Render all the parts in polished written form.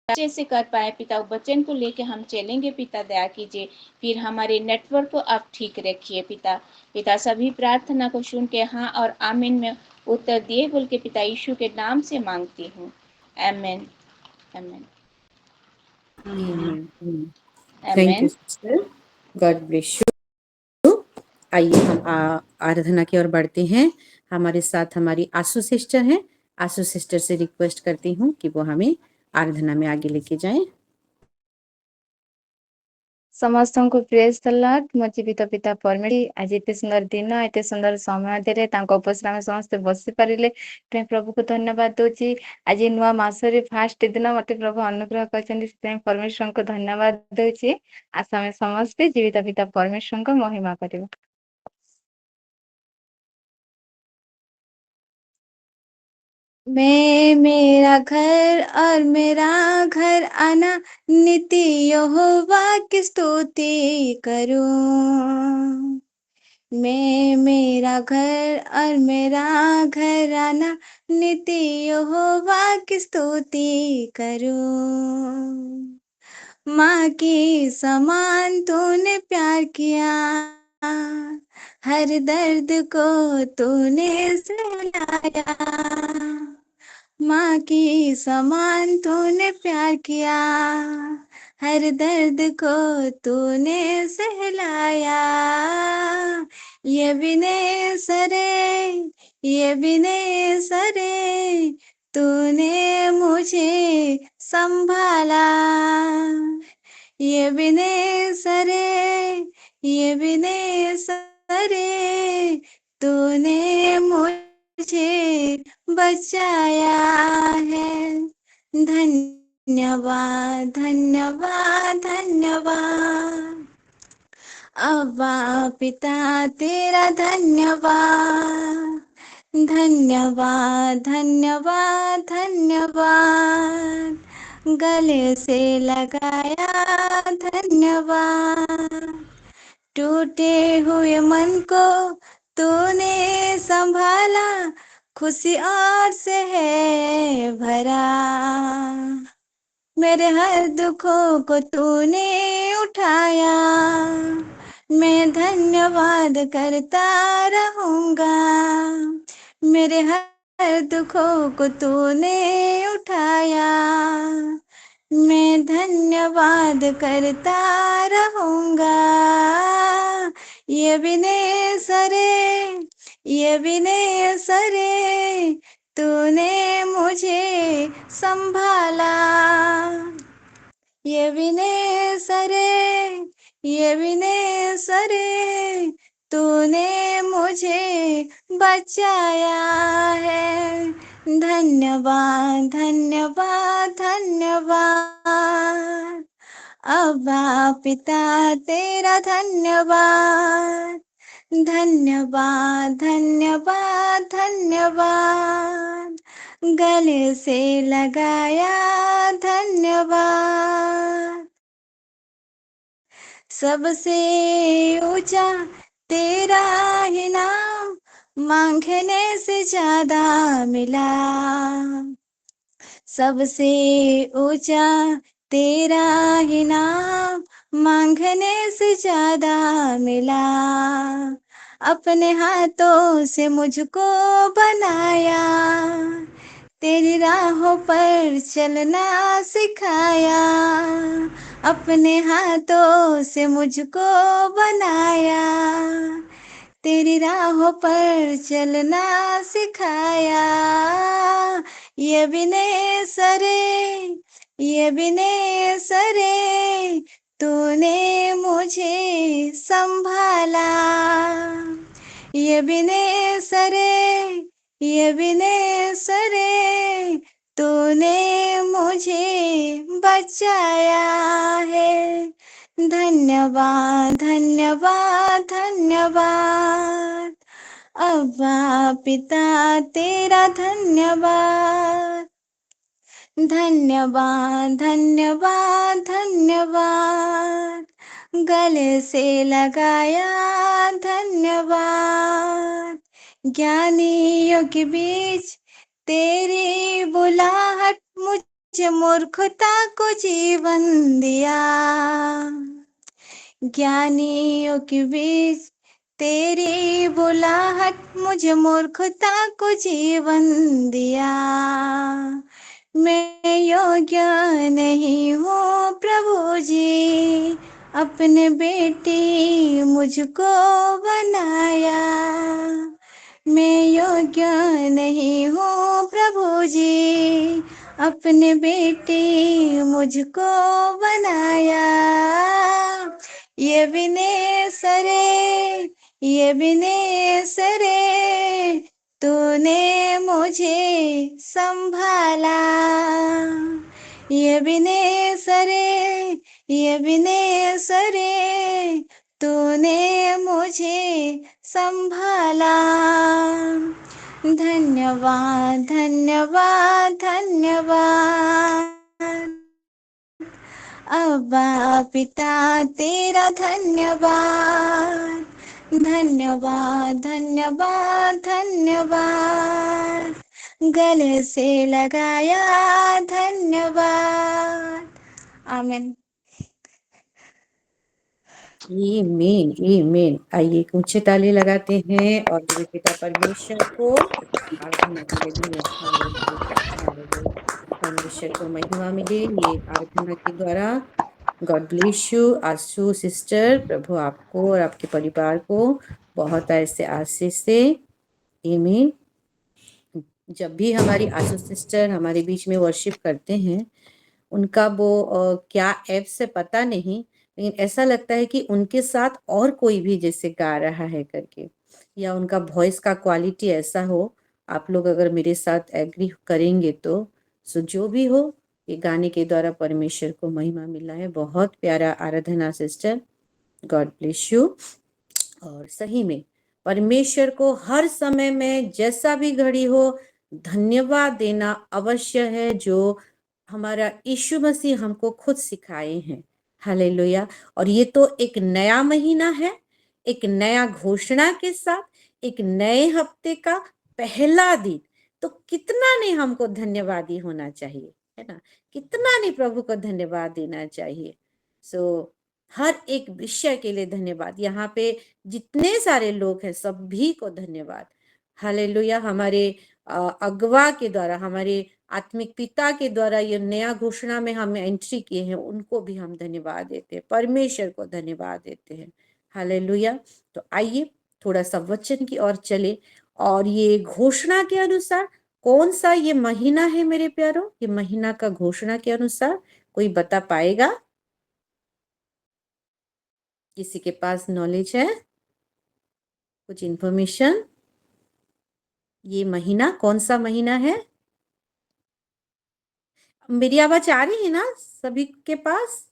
अच्छे से कर पाए पिता। वचन को लेके हम चलेंगे पिता, दया कीजिए। फिर हमारे नेटवर्क को आप ठीक रखिए पिता। पिता सभी प्रार्थना को सुन के हाँ और आमीन में उत्तर दिए बोल के पिता यीशु के नाम से मांगती हूँ। आमीन आमीन थैंक यू आमीन। Sister, God bless you. आइए हम आराधना की ओर बढ़ते हैं। हमारे साथ हमारी आशु सिस्टर हैं। आशु सिस्टर से रिक्वेस्ट करती हूँ कि वो हमें आराधना में आगे लेके जाएं। ସମସ୍ତଙ୍କୁ ପ୍ରେଜ୍ ଦ ଲର୍ଡ। ମୋ ଜୀବିତ ପିତା ପରମେଶ୍ୱର ଆଜି ଏତେ ସୁନ୍ଦର ଦିନ, ଏତେ ସୁନ୍ଦର ସମୟ ଦେଲେ, ତାଙ୍କ ଉପରେ ଆମେ ସମସ୍ତେ ବସି ପାରିଲେ, ସେଥିପାଇଁ ପ୍ରଭୁକୁ ଧନ୍ୟବାଦ ଦଉଛି। ଆଜି ନୂଆ ମାସରେ ଫାଷ୍ଟ ଦିନ ମତେ ପ୍ରଭୁ ଅନୁଗ୍ରହ କରିଛନ୍ତି, ସେଥିପାଇଁ ପରମେଶ୍ୱରଙ୍କୁ ଧନ୍ୟବାଦ ଦଉଛି। ଆସ ଆମେ ସମସ୍ତେ ଜୀବିତ ପିତା ପରମେଶ୍ୱରଙ୍କ ମହିମା କରିବା। मैं मेरा घर और मेरा घर आना नित्य यहोवा की स्तुति करूं। मैं मेरा घर और मेरा घर आना नित्य यहोवा की स्तुति करूं। माँ की समान तूने प्यार किया, हर दर्द को तूने सहलाया। माँ की समान तूने प्यार किया, हर दर्द को तूने सहलाया। ये बिने सरे, ये बिने सरे, तूने मुझे संभाला। ये बिने सरे, ये बिने सरे, तूने मुझे बचाया है। धन्यवाद धन्यवाद धन्यवाद अब्बा पिता तेरा धन्यवाद। धन्यवाद धन्यवाद धन्यवाद गले से लगाया धन्यवाद। टूटे हुए मन को तूने संभाला, खुशी और से है भरा। मेरे हर दुखों को तूने उठाया, मैं धन्यवाद करता रहूंगा। मेरे हर दुखों को तूने उठाया, मैं धन्यवाद करता रहूंगा। ये बिने सरे, ये बिने सरे, तूने मुझे संभाला। ये बिने सरे, ये बिने सरे, तूने मुझे बचाया है। धन्यवाद धन्यवाद धन्यवाद अब्बा पिता तेरा धन्यवाद। धन्यवाद धन्यवाद धन्यवाद गले से लगाया धन्यवाद। सबसे ऊंचा तेरा ही नाम, मांगने से ज्यादा मिला। सबसे ऊंचा तेरा ही नाम, मांगने से ज्यादा मिला। अपने हाथों से मुझको बनाया, तेरी राहों पर चलना सिखाया। अपने हाथों से मुझको बनाया, तेरी राहों पर चलना सिखाया। ये बिने सरे, ये बिने सरे, तूने मुझे संभाला। ये बिने सरे, ये बिने सरे, तूने मुझे बचाया है। धन्यवाद धन्यवाद धन्यवाद अब्बा पिता तेरा धन्यवाद। धन्यवाद धन्यवाद धन्यवाद गले से लगाया धन्यवाद। ज्ञानियों के बीच तेरी बुलाहट मुझे मुझे मूर्खता को जीवन दिया, ज्ञानियों के बीच तेरी बुलाहट मुझे मूर्खता को जीवन दिया। मैं योग्य नहीं हूँ प्रभु जी, अपने बेटी मुझको बनाया। मैं योग्य नहीं हूँ प्रभु जी, अपने बेटी मुझको बनाया। ये बिने सरे तूने मुझे संभाला। ये बिने सरे तूने मुझे संभाला। धन्यवाद धन्यवाद धन्यवाद अब्बा पिता तेरा धन्यवाद। धन्यवाद धन्यवाद धन्यवाद गले से लगाया धन्यवाद। आमीन। आमीन आमीन। आइए ऊंचे ताली लगाते हैं और मेरे पिता परमेश्वर को आराधना के लिए धन्यवाद। परमेश्वर को महिमा मिले ये आराधना के द्वारा। God bless you Ashu sister, प्रभु आपको और आपके परिवार को बहुत ऐसे आशीष से। आमीन। जब भी हमारी आशु सिस्टर हमारे बीच में वर्शिप करते हैं, उनका वो क्या ऐप से पता नहीं, लेकिन ऐसा लगता है कि उनके साथ और कोई भी जैसे गा रहा है करके, या उनका वॉइस का क्वालिटी ऐसा हो। आप लोग अगर मेरे साथ एग्री करेंगे तो सो जो भी हो, ये गाने के द्वारा परमेश्वर को महिमा मिला है। बहुत प्यारा आराधना सिस्टर, गॉड ब्लेस यू। और सही में परमेश्वर को हर समय में जैसा भी घड़ी हो धन्यवाद देना अवश्य है, जो हमारा यीशु मसीह हमको खुद सिखाए हैं। हालेलुया। और ये तो एक नया महीना है, एक नया घोषणा के साथ, एक नए हफ्ते का पहला दिन, तो कितना नहीं हमको धन्यवादी होना चाहिए, है ना। कितना नहीं प्रभु को धन्यवाद देना चाहिए। सो हर एक विषय के लिए धन्यवाद। यहाँ पे जितने सारे लोग हैं सभी को धन्यवाद। हालेलुया। हमारे अगवा के द्वारा, हमारे आत्मिक पिता के द्वारा ये नया घोषणा में हमें एंट्री किए हैं, उनको भी हम धन्यवाद देते हैं, परमेश्वर को धन्यवाद देते हैं। हालेलुया। तो आइए थोड़ा सा वचन की ओर चले, और ये घोषणा के अनुसार कौन सा ये महीना है मेरे प्यारों, ये महीना का घोषणा के अनुसार कोई बता पाएगा? किसी के पास नॉलेज है, कुछ इंफॉर्मेशन? ये महीना कौन सा महीना है? मेरी आवाज आ रही है ना सभी के पास?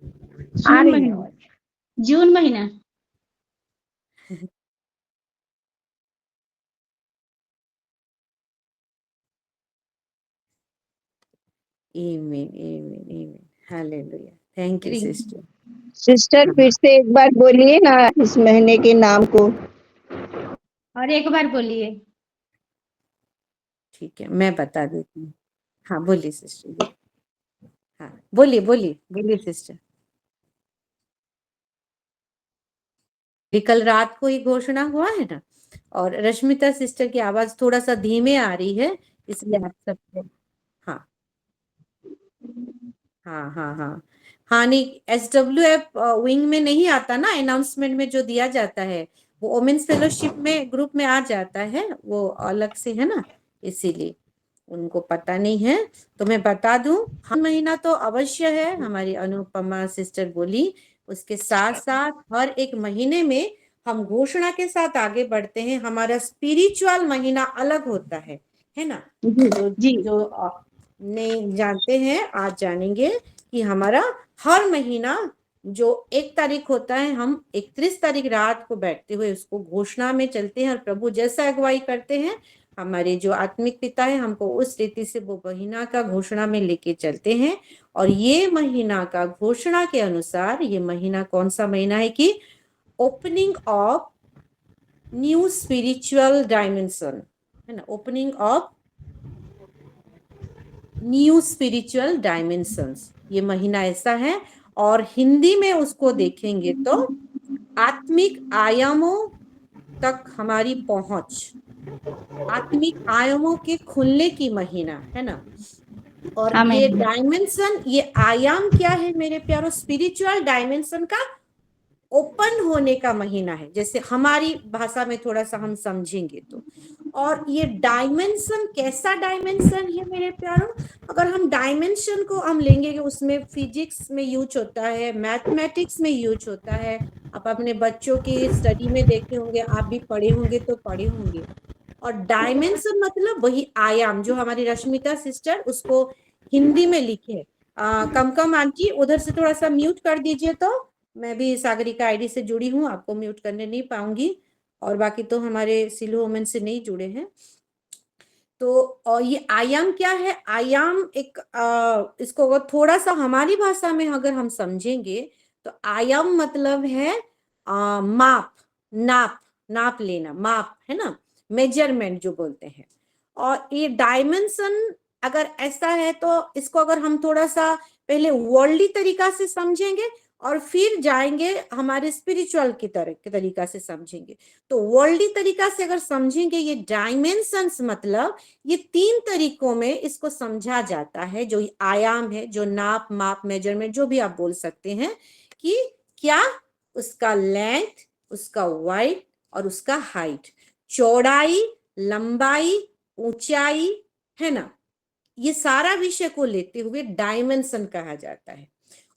जून महीना। जून महीना। आमीन आमीन आमीन। Hallelujah. Thank you sister. Sister फिर से एक बार बोलिए ना इस महीने के नाम को। और एक बार बोलिए। ठीक है, मैं बता देती हूँ। हाँ बोलिए सिस्टर। हाँ बोलिए बोलिए बोलिए सिस्टर। कल रात को ही घोषणा हुआ है ना, और रश्मिता सिस्टर की आवाज थोड़ा सा धीमे आ रही है, इसलिए आप सबको। हाँ हाँ हाँ हाँ हाँ। नहीं, SWF विंग में नहीं आता ना, अनाउंसमेंट में जो दिया जाता है वो वोमेन्स फेलोशिप में ग्रुप में आ जाता है, वो अलग से है ना, इसीलिए उनको पता नहीं है। तो मैं बता दूं, हर महीना तो अवश्य है, हमारी अनुपमा सिस्टर बोली। उसके साथ साथ हर एक महीने में हम घोषणा के साथ आगे बढ़ते हैं। हमारा स्पिरिचुअल महीना अलग होता है ना। जो नहीं जानते हैं आज जानेंगे कि हमारा हर महीना जो 1 तारीख होता है, हम 31 तारीख रात को बैठते हुए उसको घोषणा में चलते हैं, और प्रभु जैसा अगुवाई करते हैं, हमारे जो आत्मिक पिता है हमको उस रीति से वो महीना का घोषणा में लेके चलते हैं। और ये महीना का घोषणा के अनुसार ये महीना कौन सा महीना है कि opening of new spiritual dimension, है ना। Opening of new spiritual dimensions, ये महीना ऐसा है। और हिंदी में उसको देखेंगे तो आत्मिक आयामों तक हमारी पहुंच, आत्मिक आयामों के खुलने की महीना है ना। और ये आमीन। डायमेंशन, ये आयाम क्या है मेरे प्यारो? स्पिरिचुअल डायमेंशन का ओपन होने का महीना है, जैसे हमारी भाषा में थोड़ा सा हम समझेंगे तो। और ये डायमेंशन कैसा डायमेंशन है मेरे प्यारो? अगर हम डायमेंशन को हम लेंगे कि उसमें फिजिक्स में यूज होता है, मैथमेटिक्स में यूज होता है, आप अपने बच्चों की स्टडी में देखे होंगे, आप भी पढ़े होंगे तो पढ़े होंगे। और डायमेंशन मतलब वही आयाम जो हमारी रश्मिता सिस्टर उसको हिंदी में लिखे। कम आंटी उधर से थोड़ा सा म्यूट कर दीजिए, तो मैं भी सागरिका आईडी से जुड़ी हूँ, आपको म्यूट करने नहीं पाऊंगी, और बाकी तो हमारे सिलो वुमेन से नहीं जुड़े हैं। तो और ये आयाम क्या है? आयाम एक इसको अगर थोड़ा सा हमारी भाषा में अगर हम समझेंगे तो आयाम मतलब है माप, नाप लेना, माप है ना, मेजरमेंट जो बोलते हैं। और ये डायमेंशन अगर ऐसा है तो इसको अगर हम थोड़ा सा पहले वर्ल्डली तरीका से समझेंगे और फिर जाएंगे हमारे स्पिरिचुअल की तरीका से समझेंगे। तो वर्ल्डली तरीका से अगर समझेंगे ये डायमेंशंस मतलब ये 3 तरीकों में इसको समझा जाता है। जो आयाम है, जो नाप, माप, मेजरमेंट जो भी आप बोल सकते हैं, कि क्या उसका लेंथ, उसका वाइड और उसका हाइट, चौड़ाई, लंबाई, ऊंचाई, है ना, ये सारा विषय को लेते हुए डायमेंशन कहा जाता है।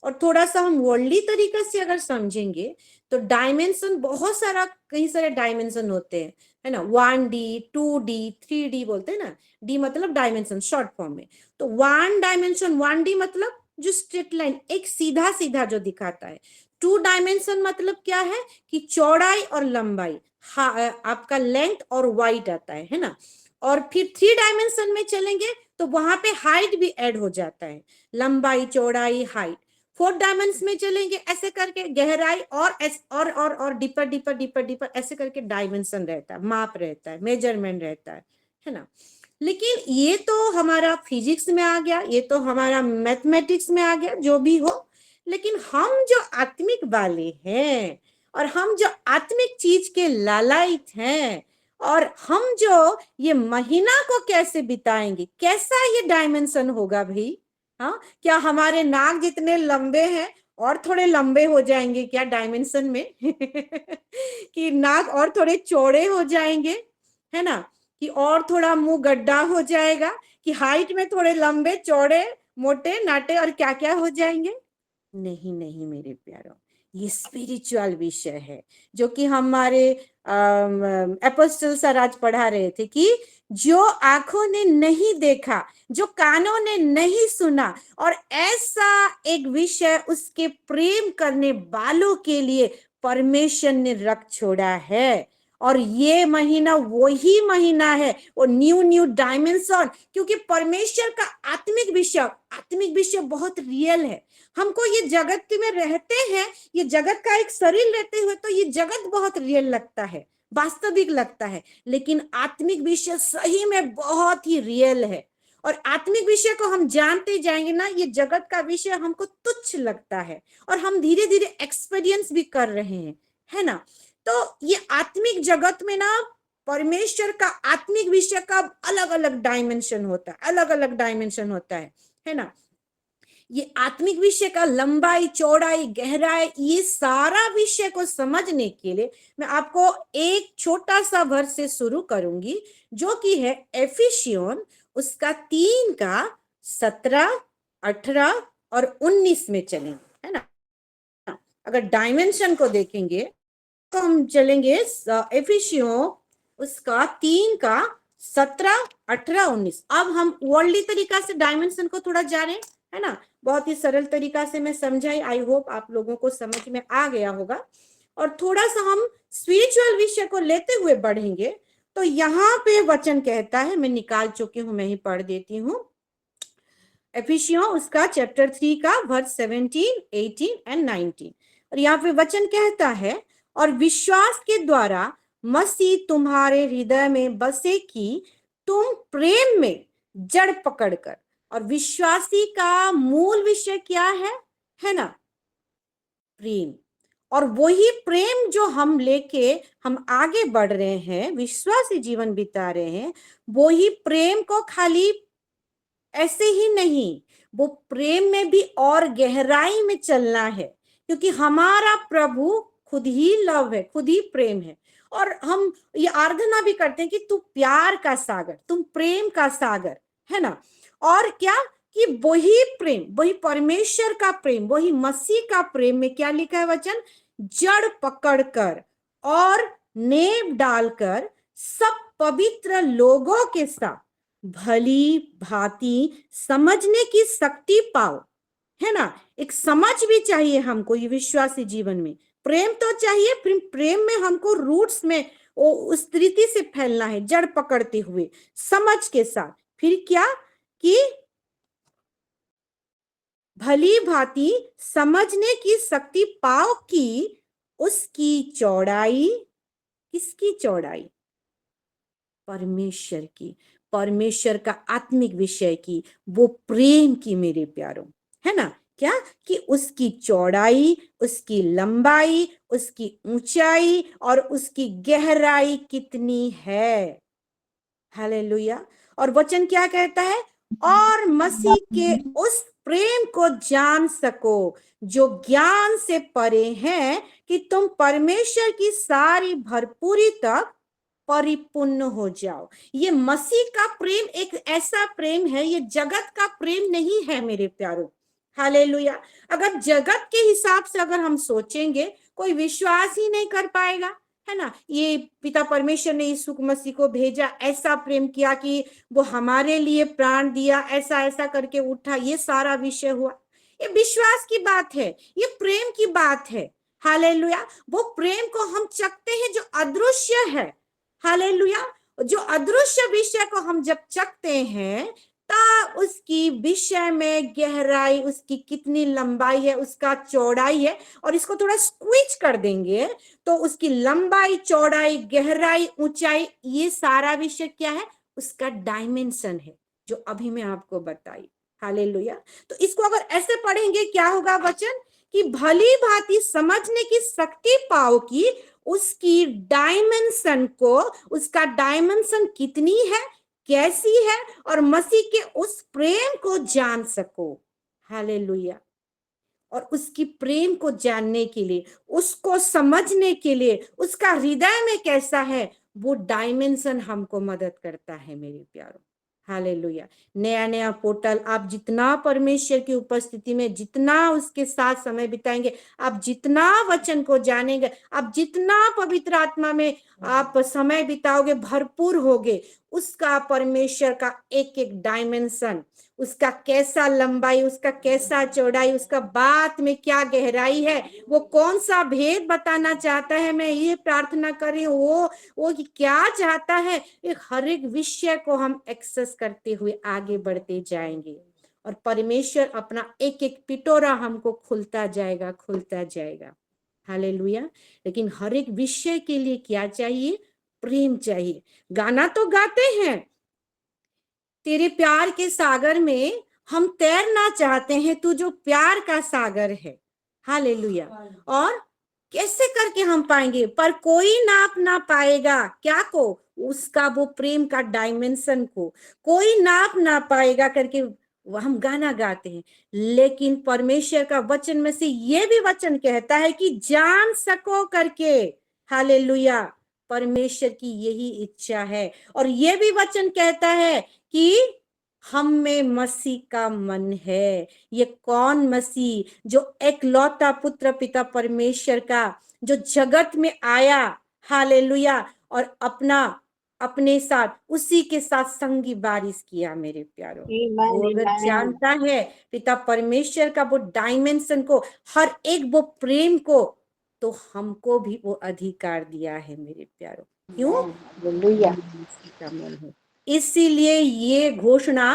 और थोड़ा सा हम वर्ल्डली तरीका से अगर समझेंगे तो डायमेंशन बहुत सारा, कई सारे डायमेंशन होते हैं, है ना। 1D, 2D, 3D बोलते हैं ना, डी मतलब डायमेंशन शॉर्ट फॉर्म में। तो 1 डायमेंशन 1D मतलब जो स्ट्रेट लाइन, एक सीधा सीधा जो दिखाता है। 2 डायमेंशन मतलब क्या है कि चौड़ाई और लंबाई, आपका लेंथ और वाइड आता है ना। और फिर 3 डायमेंशन में चलेंगे तो वहां पे हाइट भी ऐड हो जाता है, लंबाई, चौड़ाई, हाइट। 4 डायमेंशन में चलेंगे ऐसे करके गहराई और डीपर ऐसे करके डायमेंशन रहता है, माप रहता है, मेजरमेंट रहता है ना। लेकिन ये तो हमारा फिजिक्स में आ गया, ये तो हमारा मैथमेटिक्स में आ गया, जो भी हो। लेकिन हम जो आत्मिक वाले हैं और हम जो आत्मिक चीज के लालायित हैं, और हम जो ये महीना को कैसे बिताएंगे, कैसा ये डायमेंशन होगा भाई? हाँ, क्या हमारे नाक जितने लंबे हैं और थोड़े लंबे हो जाएंगे क्या डायमेंशन में? कि नाक और थोड़े चौड़े हो जाएंगे, है ना, कि और थोड़ा मुंह गड्ढा हो जाएगा, कि हाइट में थोड़े लंबे चौड़े मोटे नाटे और क्या क्या हो जाएंगे? नहीं नहीं मेरे प्यारों, ये स्पिरिचुअल विषय है जो कि हमारे एपोस्टल सर आज पढ़ा रहे थे, कि जो आंखों ने नहीं देखा, जो कानों ने नहीं सुना, और ऐसा एक विषय उसके प्रेम करने वालों के लिए परमेश्वर ने रख छोड़ा है। और ये महीना वही महीना है, वो न्यू डायमेंशन, क्योंकि परमेश्वर का आत्मिक विषय बहुत रियल है। हमको ये जगत में रहते हैं, ये जगत का एक शरीर लेते हुए तो ये जगत बहुत रियल लगता है, वास्तविक लगता है, लेकिन आत्मिक विषय सही में बहुत ही रियल है। और आत्मिक विषय को हम जानते जाएंगे ना, ये जगत का विषय हमको तुच्छ लगता है, और हम धीरे धीरे एक्सपीरियंस भी कर रहे हैं, है ना। तो ये आत्मिक जगत में ना परमेश्वर का आत्मिक विषय का अलग अलग डायमेंशन होता है, अलग अलग डायमेंशन होता है ना। ये आत्मिक विषय का लंबाई, चौड़ाई, गहराई, ये सारा विषय को समझने के लिए मैं आपको एक छोटा सा वर्स से शुरू करूंगी, जो कि है एफिसियन उसका 3 का 17, 18 और 19 में चलेंगे, है ना। अगर डायमेंशन को देखेंगे तो हम चलेंगे एफिसियन उसका 3 का 17, 18, 19। अब हम वर्ल्डली तरीका से डायमेंशन को थोड़ा जाने, है ना। बहुत ही सरल तरीका से मैं समझाई, आई होप आप लोगों को समझ में आ गया होगा। और थोड़ा सा हम स्पिरिचुअल विषय को लेते हुए बढ़ेंगे। तो यहाँ पे वचन कहता है, मैं निकाल चुकी हूँ, मैं ही पढ़ देती हूँ। एफिसियन उसका चैप्टर 3 का वर्स 17, 18 एंड 19। और यहाँ पे वचन कहता है, और विश्वास के द्वारा मसीह तुम्हारे हृदय में बसे कि तुम प्रेम में जड़ पकड़कर और विश्वासी का मूल विषय क्या है ना, प्रेम। और वही प्रेम जो हम लेके हम आगे बढ़ रहे हैं, विश्वासी जीवन बिता रहे हैं, वही प्रेम को खाली ऐसे ही नहीं, वो प्रेम में भी और गहराई में चलना है, क्योंकि हमारा प्रभु खुद ही लव है, खुद ही प्रेम है। और हम ये आराधना भी करते हैं कि तू प्यार का सागर, तुम प्रेम का सागर, है ना। और क्या कि वही प्रेम, वही परमेश्वर का प्रेम, वही मसीह का प्रेम में क्या लिखा है वचन, जड़ पकड़कर और नेम डालकर सब पवित्र लोगों के साथ भली भांति समझने की शक्ति पाओ, है ना। एक समझ भी चाहिए हमको ये विश्वासी जीवन में, प्रेम तो चाहिए, फिर प्रेम में हमको रूट्स में उस रीति से फैलना है, जड़ पकड़ते हुए समझ के साथ। फिर क्या कि भली भांति समझने की शक्ति पाओ कि उसकी चौड़ाई, किसकी चौड़ाई, परमेश्वर की, परमेश्वर का आत्मिक विषय की, वो प्रेम की मेरे प्यारों, है ना। क्या कि उसकी चौड़ाई, उसकी लंबाई, उसकी ऊंचाई और उसकी गहराई कितनी है। हालेलुया। और वचन क्या कहता है, और मसीह के उस प्रेम को जान सको जो ज्ञान से परे है, कि तुम परमेश्वर की सारी भरपूरी तक परिपूर्ण हो जाओ। ये मसीह का प्रेम एक ऐसा प्रेम है, ये जगत का प्रेम नहीं है मेरे प्यारों। हालेलुया। अगर जगत के हिसाब से अगर हम सोचेंगे, कोई विश्वास ही नहीं कर पाएगा, है ना। ये पिता परमेश्वर ने यीशु मसीह को भेजा, ऐसा प्रेम किया कि वो हमारे लिए प्राण दिया, ऐसा ऐसा करके उठा, ये सारा विषय हुआ। ये विश्वास की बात है, ये प्रेम की बात है। हालेलुया। वो प्रेम को हम चखते हैं जो अदृश्य है। हालेलुया। जो अदृश्य विषय को हम जब चखते हैं, ता उसकी विषय में गहराई, उसकी कितनी लंबाई है, उसका चौड़ाई है, और इसको थोड़ा स्क्वीज कर देंगे तो उसकी लंबाई, चौड़ाई, गहराई, ऊंचाई, ये सारा विषय क्या है, उसका डायमेंशन है, जो अभी मैं आपको बताई। हालेलुया। तो इसको अगर ऐसे पढ़ेंगे क्या होगा वचन, कि भली भांति समझने की शक्ति पाओ कि उसकी डायमेंशन को, उसका डायमेंशन कितनी है, कैसी है, और मसीह के उस प्रेम को जान सको। हालेलुया। और उसकी प्रेम को जानने के लिए, उसको समझने के लिए, उसका हृदय में कैसा है, वो डायमेंशन हमको मदद करता है मेरे प्यारों। हालेलुया। नया नया पोर्टल, आप जितना परमेश्वर की उपस्थिति में, जितना उसके साथ समय बिताएंगे, आप जितना वचन को जानेंगे, आप जितना पवित्र आत्मा में आप समय बिताओगे, भरपूर होगे, उसका परमेश्वर का एक एक डायमेंशन, उसका कैसा लंबाई, उसका कैसा चौड़ाई, उसका बात में क्या गहराई है, वो कौन सा भेद बताना चाहता है, मैं ये प्रार्थना कर रही हूँ, वो क्या चाहता है, एक हर एक विषय को हम एक्सेस करते हुए आगे बढ़ते जाएंगे, और परमेश्वर अपना एक एक पिटोरा हमको खुलता जाएगा, खुलता जाएगा। हालेलुया। लेकिन हर एक विषय के लिए क्या चाहिए, प्रेम चाहिए। गाना तो गाते हैं, तेरे प्यार के सागर में हम तैरना चाहते हैं, तू जो प्यार का सागर है। हालेलुया। और कैसे करके हम पाएंगे, पर कोई नाप ना पाएगा क्या को, उसका वो प्रेम का डायमेंशन को कोई नाप ना पाएगा करके हम गाना गाते हैं। लेकिन परमेश्वर का वचन में से ये भी वचन कहता है कि जान सको करके। हालेलुया। परमेश्वर की यही इच्छा है। और ये भी वचन कहता है कि हम में मसीह का मन है। ये कौन मसीह, जो एकलौता पुत्र पिता परमेश्वर का, जो जगत में आया, हालेलुया, और अपने साथ, उसी के साथ संगी बारिश किया मेरे प्यारों। वो अगर जानता है पिता परमेश्वर का वो डायमेंशन को, हर एक वो प्रेम को, तो हमको भी वो अधिकार दिया है मेरे प्यारों। क्यों? हालेलुया। इसीलिए ये घोषणा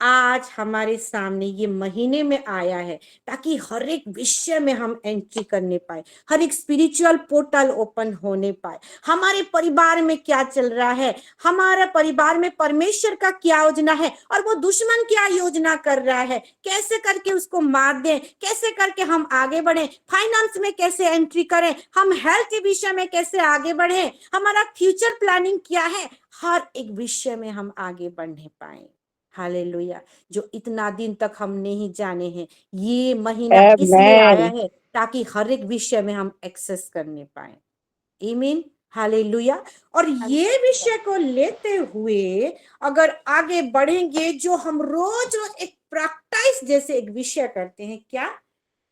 आज हमारे सामने ये महीने में आया है ताकि हर एक विषय में हम एंट्री करने पाए, हर एक स्पिरिचुअल पोर्टल ओपन होने पाए। हमारे परिवार में क्या चल रहा है, हमारा परिवार में परमेश्वर का क्या योजना है और वो दुश्मन क्या योजना कर रहा है, कैसे करके उसको मार दें, कैसे करके हम आगे बढ़े, फाइनेंस में कैसे एंट्री करें, हम हेल्थ के विषय में कैसे आगे बढ़े, हमारा फ्यूचर प्लानिंग क्या है, हर एक विषय में हम आगे बढ़ने पाए। हालेलुया। जो इतना दिन तक हम नहीं जाने हैं, ये महीना इसलिए आया Amen. है ताकि हर एक विषय में हम एक्सेस करने पाए। आमीन, हालेलुया। और ये विषय को लेते हुए अगर आगे बढ़ेंगे, जो हम रोज रोज एक प्रैक्टिस जैसे एक विषय करते हैं, क्या?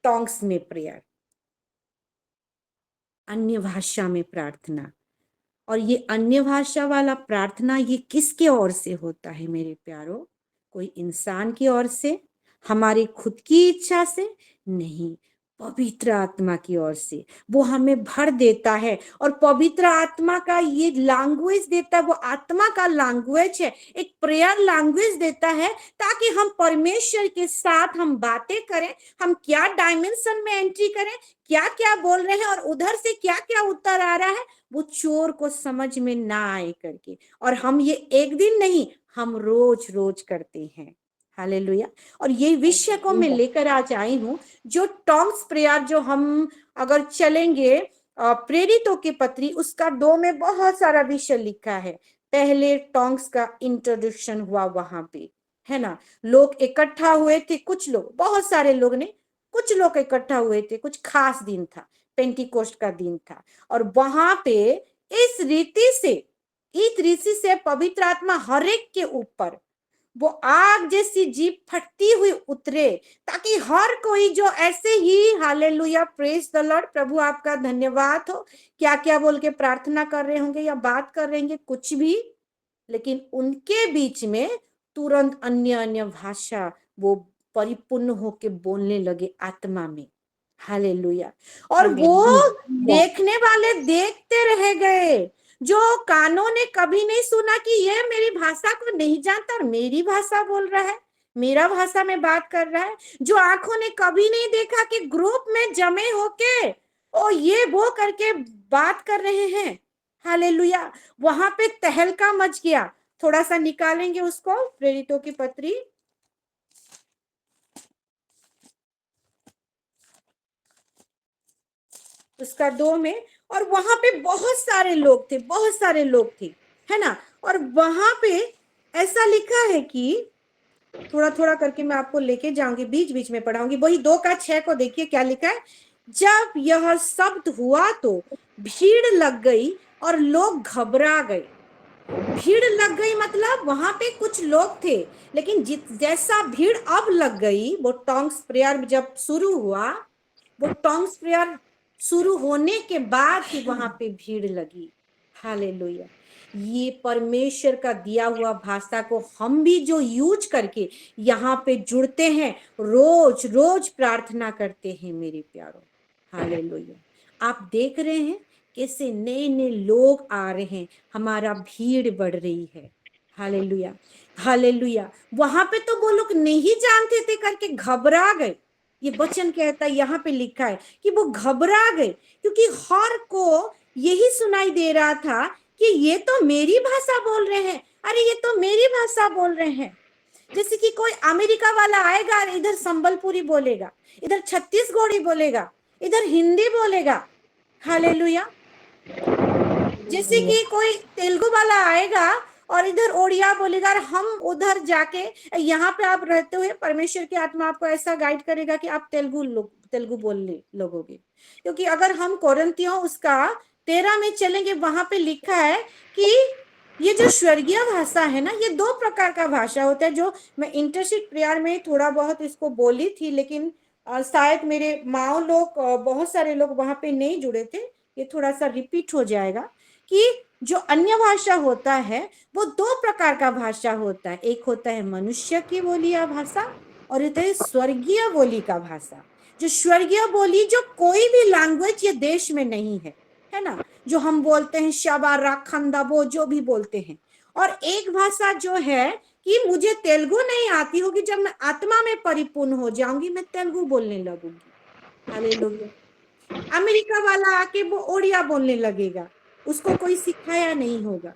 टॉन्ग्स में प्रेयर, अन्य भाषा में प्रार्थना। और ये अन्य भाषा वाला प्रार्थना ये किसके ओर से होता है मेरे प्यारो? कोई इंसान की ओर से, हमारी खुद की इच्छा से नहीं, पवित्र आत्मा की ओर से। वो हमें भर देता है और पवित्र आत्मा का ये लैंग्वेज देता है, वो आत्मा का लैंग्वेज है, एक प्रेयर लैंग्वेज देता है ताकि हम परमेश्वर के साथ हम बातें करें, हम क्या डायमेंशन में एंट्री करें, क्या क्या बोल रहे हैं और उधर से क्या क्या उत्तर आ रहा है, वो चोर को समझ में ना आए करके। और हम ये एक दिन नहीं, हम रोज रोज करते हैं। हालेलुया। और ये विषय को मैं लेकर आज आई हूँ, जो टॉन्ग्स प्रेयर, जो हम अगर चलेंगे प्रेरितों की पत्री, उसका 2 में बहुत सारा विषय लिखा है। पहले टॉन्ग्स का इंट्रोडक्शन हुआ वहां पे, है ना। लोग इकट्ठा हुए थे, कुछ लोग, बहुत सारे लोग ने, कुछ लोग इकट्ठा हुए थे, कुछ खास दिन था, पेंटिकोस्ट का दिन था। और वहां पे इस रीति से पवित्र आत्मा हर एक के ऊपर वो आग जैसी जीभ फटती हुई उतरे, ताकि हर कोई जो ऐसे ही हालेलुया प्रेज द लॉर्ड, प्रभु आपका धन्यवाद हो, क्या क्या बोल के प्रार्थना कर रहे होंगे या बात कर रहे होंगे, कुछ भी, लेकिन उनके बीच में तुरंत अन्य अन्य भाषा वो परिपूर्ण होके बोलने लगे आत्मा में। हालेलुया। और वो देखने वाले देखते रह गए, जो कानों ने कभी नहीं सुना कि ये मेरी भाषा को नहीं जानता और मेरी भाषा बोल रहा है, मेरा भाषा में बात कर रहा है, जो आंखों ने कभी नहीं देखा कि ग्रुप में जमे होके ओ ये वो करके बात कर रहे हैं। हालेलुया। वहां पे तहलका मच गया। थोड़ा सा निकालेंगे उसको, प्रेरितों की पत्री, उसका 2 में। और वहां पे बहुत सारे लोग थे, बहुत सारे लोग थे, है ना। और वहां पे ऐसा लिखा है कि थोड़ा थोड़ा करके मैं आपको लेके जाऊंगी, बीच बीच में पढ़ाऊंगी। वही 2:6 को देखिए क्या लिखा है। जब यह शब्द हुआ तो भीड़ लग गई और लोग घबरा गए। भीड़ लग गई मतलब वहां पे कुछ लोग थे, लेकिन जैसा भीड़ अब लग गई, वो टॉन्ग्स प्रेयर जब शुरू हुआ, वो टॉन्ग्स प्रेयर शुरू होने के बाद ही वहां पे भीड़ लगी। हालेलुया। ये परमेश्वर का दिया हुआ भाषा को हम भी जो यूज करके यहाँ पे जुड़ते हैं, रोज रोज प्रार्थना करते हैं मेरे प्यारों। हालेलुया। आप देख रहे हैं कैसे नए नए लोग आ रहे हैं, हमारा भीड़ बढ़ रही है। Hallelujah, hallelujah. वहां पे तो वो लोग नहीं जानते थे करके घबरा गए। ये वचन कहता है, यहाँ पे लिखा है कि वो घबरा गए, क्योंकि हर को यही सुनाई दे रहा था कि ये तो मेरी भाषा बोल रहे हैं, अरे ये तो मेरी भाषा बोल रहे हैं। जैसे कि कोई अमेरिका वाला आएगा, इधर संबलपुरी बोलेगा, इधर छत्तीसगढ़ी बोलेगा, इधर हिंदी बोलेगा। हालेलुया। जैसे कि कोई तेलुगु वाला आएगा और इधर ओडिया बोलेगा, और हम उधर जाके, यहाँ पे आप रहते हुए परमेश्वर की आत्मा आपको ऐसा गाइड करेगा कि आप तेलुगु बोलने लगोगे। क्योंकि अगर हम कोरिन्थियों उसका 13 में चलेंगे, वहां पे लिखा है कि ये जो स्वर्गीय भाषा है ना, ये 2 प्रकार का भाषा होता है, जो मैं इंटरसीड प्रेयर में थोड़ा बहुत इसको बोली थी, लेकिन शायद मेरे माओ लोग, बहुत सारे लोग वहां पे नहीं जुड़े थे, ये थोड़ा सा रिपीट हो जाएगा कि जो अन्य भाषा होता है वो 2 प्रकार का भाषा होता है। एक होता है मनुष्य की बोली या भाषा, और होता है स्वर्गीय बोली का भाषा। जो स्वर्गीय बोली, जो कोई भी लैंग्वेज ये देश में नहीं है ना, जो हम बोलते हैं शबा राखंदा, वो जो भी बोलते हैं। और एक भाषा जो है कि मुझे तेलुगु नहीं आती होगी, जब मैं आत्मा में परिपूर्ण हो जाऊंगी मैं तेलुगु बोलने लगूंगी। हालेलुया। अमेरिका वाला आके वो ओडिया बोलने लगेगा, उसको कोई सिखाया नहीं होगा।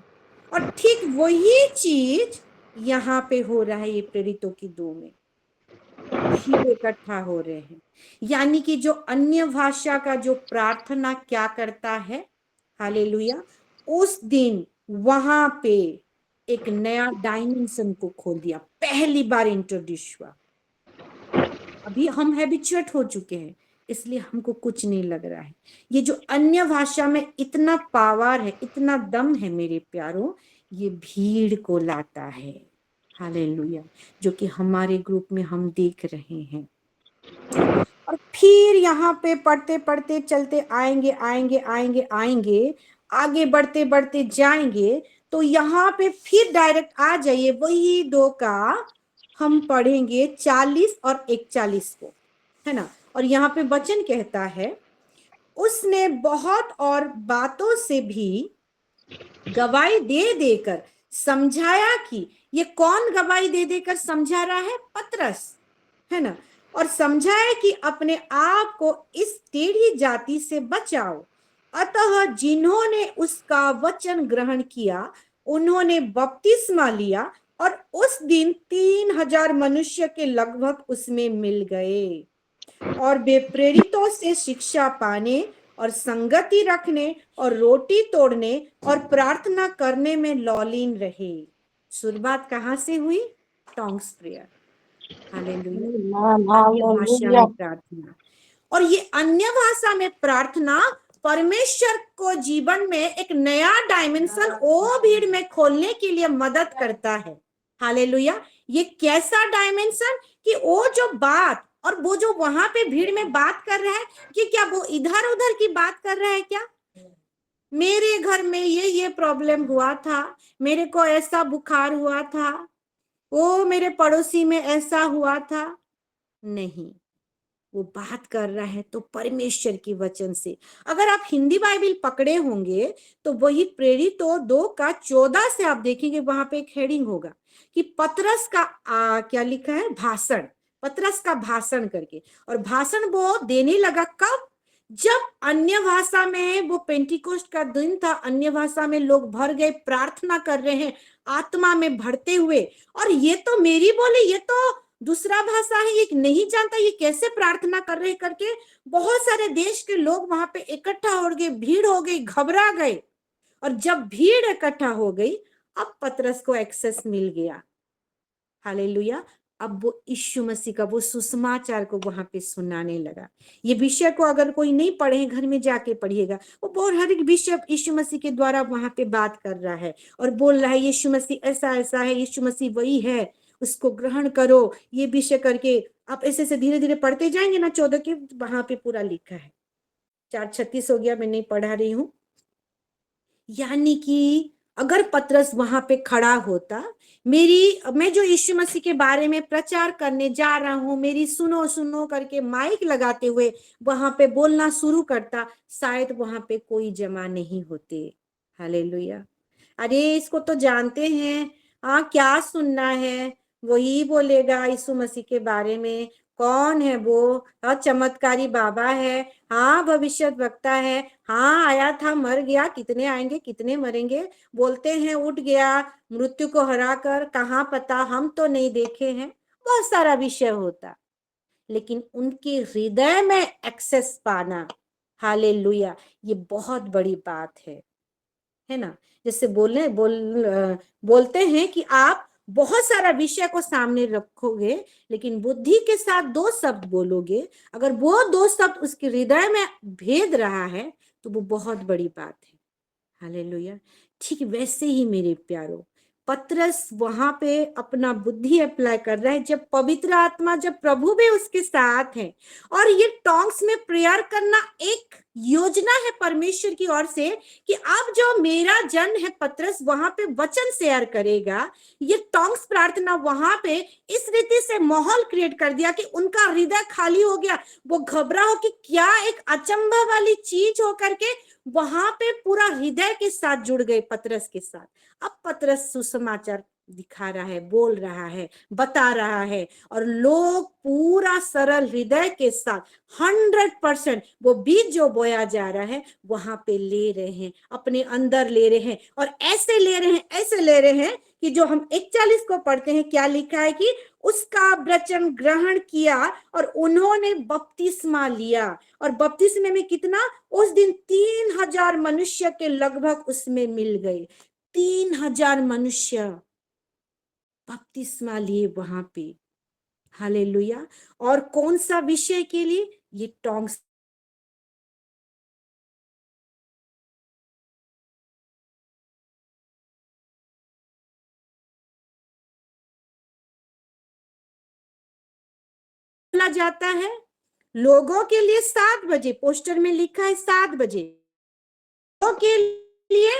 और ठीक वही चीज यहाँ पे हो रहा है, ये प्रेरितों की 2 में भीड़ इकट्ठा हो रहे हैं। यानी कि जो अन्य भाषा का जो प्रार्थना क्या करता है, हालेलुया, उस दिन वहां पे एक नया डायमेंशन को खोल दिया, पहली बार इंट्रोड्यूस हुआ। अभी हम हैबिचुएट हो चुके हैं, इसलिए हमको कुछ नहीं लग रहा है। ये जो अन्य भाषा में इतना पावर है, इतना दम है मेरे प्यारों, ये भीड़ को लाता है। हालेलुया। जो कि हमारे ग्रुप में हम देख रहे हैं। और फिर यहाँ पे पढ़ते पढ़ते चलते आएंगे आएंगे आएंगे आएंगे, आगे बढ़ते बढ़ते जाएंगे, तो यहाँ पे फिर डायरेक्ट आ जाइए वही 2 का हम पढ़ेंगे 40 और 41 को, है ना। और यहाँ पे वचन कहता है, उसने बहुत और बातों से भी गवाही दे देकर समझाया कि ये कौन गवाही दे देकर समझा रहा है? पतरस, है ना। और समझाया कि अपने आप को इस टेढ़ी जाति से बचाओ। अतः जिन्होंने उसका वचन ग्रहण किया उन्होंने बपतिस्मा लिया, और उस दिन 3000 मनुष्य के लगभग उसमें मिल गए। और वे प्रेरितों से शिक्षा पाने और संगति रखने और रोटी तोड़ने और प्रार्थना करने में लौलीन रहे। शुरुआत कहाँ से हुई? Tongs prayer. हालेलुया। अन्य भाषा में प्रार्थना। और ये अन्य भाषा में प्रार्थना परमेश्वर को जीवन में एक नया डायमेंशन ओ भीड़ में खोलने के लिए मदद करता है। हालेलुया। ये कैसा डायमेंशन? कि वो जो बात और वो जो वहां पे भीड़ में बात कर रहा है, कि क्या वो इधर उधर की बात कर रहा है क्या? मेरे घर में ये प्रॉब्लम हुआ था, मेरे को ऐसा बुखार हुआ था, वो मेरे पड़ोसी में ऐसा हुआ था। नहीं, वो बात कर रहा है तो परमेश्वर की वचन से। अगर आप हिंदी बाइबल पकड़े होंगे तो वही प्रेरितों 2:14 से आप देखेंगे, वहां पे एक हेडिंग होगा कि पतरस का क्या लिखा है? भाषण। पतरस का भाषण करके। और भाषण वो देने लगा कब? जब अन्य भाषा में, वो पेंटिकोस्ट का दिन था, अन्य भाषा में लोग भर गए, प्रार्थना कर रहे हैं आत्मा में भरते हुए। और ये तो मेरी बोली, ये तो दूसरा भाषा है, ये नहीं जानता ये कैसे प्रार्थना कर रहे करके बहुत सारे देश के लोग वहां पे इकट्ठा हो गए, भीड़ हो गई, घबरा गए। और जब भीड़ इकट्ठा हो गई, अब पतरस को एक्सेस मिल गया। हालेलुया। अब वो यीशु मसीह का वो सुसमाचार को वहां पे सुनाने लगा। ये विषय को अगर कोई नहीं पढ़े, घर में जाके पढ़िएगा, वो बहुत हर एक विषय यीशु मसीह के द्वारा वहां पे बात कर रहा है और बोल रहा है यीशु मसीह ऐसा ऐसा है, यीशु मसीह वही है, उसको ग्रहण करो। ये विषय करके आप ऐसे से धीरे धीरे पढ़ते जाएंगे ना, 14 के वहां पे पूरा लिखा है। 4:36 हो गया, मैं नहीं पढ़ा रही हूं। यानी कि अगर पतरस वहां पे खड़ा होता, मैं जो यीशु मसीह के बारे में प्रचार करने जा रहा हूं, मेरी सुनो सुनो करके माइक लगाते हुए वहां पे बोलना शुरू करता, शायद वहां पे कोई जमा नहीं होते। हालेलुया। अरे इसको तो जानते हैं, हाँ क्या सुनना है, वही बोलेगा यीशु मसीह के बारे में। कौन है वो? हाँ चमत्कारी बाबा है, हाँ भविष्य वक्ता है, हाँ आया था मर गया, कितने आएंगे कितने मरेंगे, बोलते हैं उठ गया मृत्यु को हराकर, कहाँ पता, हम तो नहीं देखे हैं। बहुत सारा विषय होता, लेकिन उनके हृदय में एक्सेस पाना, हालेलुया, ये बहुत बड़ी बात है ना। जैसे बोलते हैं कि आप बहुत सारा विषय को सामने रखोगे, लेकिन बुद्धि के साथ 2 शब्द बोलोगे, अगर वो 2 शब्द उसके हृदय में भेद रहा है तो वो बहुत बड़ी बात है। हालेलुया। ठीक वैसे ही मेरे प्यारो, पतरस वहां पे अपना बुद्धि अप्लाई कर रहा है, जब पवित्र आत्मा, जब प्रभु भी उसके साथ है। और ये टॉन्ग्स में प्रेयर करना एक योजना है परमेश्वर की ओर से, कि अब जो मेरा जन है पतरस वहां पे वचन शेयर करेगा। ये टॉन्ग्स प्रार्थना वहां पे इस रीति से माहौल क्रिएट कर दिया कि उनका हृदय खाली हो गया, वो घबरा हो कि क्या एक अचंभा वाली चीज हो करके वहां पे पूरा हृदय के साथ जुड़ गए पतरस के साथ। अब पतरस सुसमाचार दिखा रहा है, बोल रहा है, बता रहा है, और लोग पूरा सरल हृदय के साथ 100% वो बीज जो बोया जा रहा है वहां पे ले रहे हैं, अपने अंदर ले रहे हैं, और ऐसे ले रहे हैं, ऐसे ले रहे हैं कि जो हम 41 को पढ़ते हैं, क्या लिखा है कि उसका वचन ग्रहण किया और उन्होंने बपतिस्मा लिया। और बपतिस्मे में कितना, उस दिन 3000 मनुष्य के लगभग उसमें मिल गए। 3000 मनुष्य बपतिस्मा लिए वहां पे। हालेलुया। और कौन सा विषय के लिए? ये टोंग्स बोला जाता है लोगों के लिए 7 बजे, पोस्टर में लिखा है 7 बजे, लोगों के लिए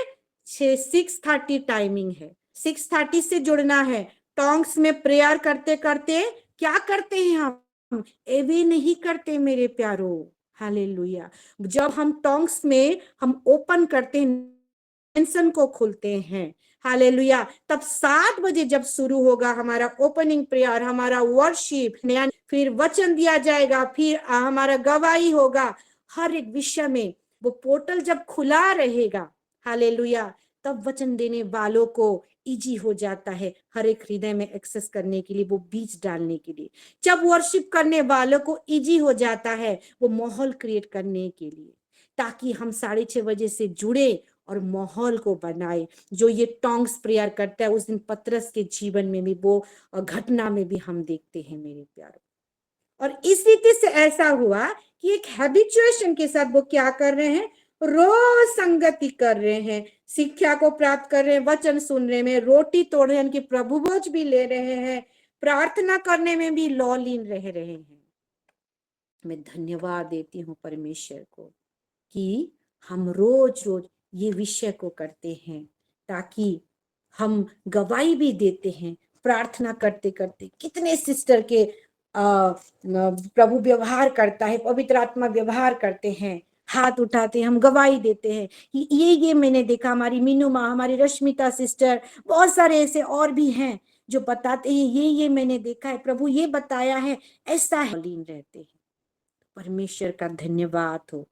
6:30 टाइमिंग है, 6:30 से जुड़ना है। टोंग्स में प्रेयर करते करते क्या करते हैं हम? एवे नहीं करते मेरे प्यारो। हालेलुया। जब हम टोंग्स में हम ओपन करते हैं, टेंशन को खोलते हैं, हालेलुया, तब 7 बजे जब शुरू होगा हमारा ओपनिंग प्रेयर, हमारा वर्शिप, फिर वचन दिया जाएगा, फिर हमारा गवाही होगा हर एक विषय में। वो पोर्टल जब खुला रहेगा, हालेलुया, तब वचन देने वालों को इजी हो जाता है हर एक हृदय में एक्सेस करने के लिए, वो बीज डालने के लिए। जब वर्शिप करने वालों को इजी हो जाता है वो माहौल क्रिएट करने के लिए, ताकि हम 6:30 बजे से जुड़े और माहौल को बनाए। जो ये टोंग्स प्रेयर करता है, उस दिन पतरस के जीवन में भी वो घटना में भी हम देखते हैं मेरे प्यारों। और इस रीति से ऐसा हुआ कि एक हैबिचुएशन के साथ वो क्या कर रहे हैं, रोज संगति कर रहे हैं, शिक्षा को प्राप्त कर रहे हैं, वचन सुन रहे हैं, रोटी तोड़ रहे हैं, उनकी प्रभु भोज भी ले रहे हैं, प्रार्थना करने में भी लौलीन रह रहे हैं। मैं धन्यवाद देती हूँ परमेश्वर को कि हम रोज रोज ये विषय को करते हैं, ताकि हम गवाही भी देते हैं, प्रार्थना करते करते। कितने सिस्टर के प्रभु व्यवहार करता है, पवित्र आत्मा व्यवहार करते हैं, हाथ उठाते हैं, हम गवाही देते हैं कि ये मैंने देखा। हमारी मीनू माँ, हमारी रश्मिता सिस्टर, बहुत सारे ऐसे और भी हैं जो बताते हैं ये मैंने देखा है, प्रभु ये बताया है, ऐसा है, लीन रहते हैं। परमेश्वर का धन्यवाद हो,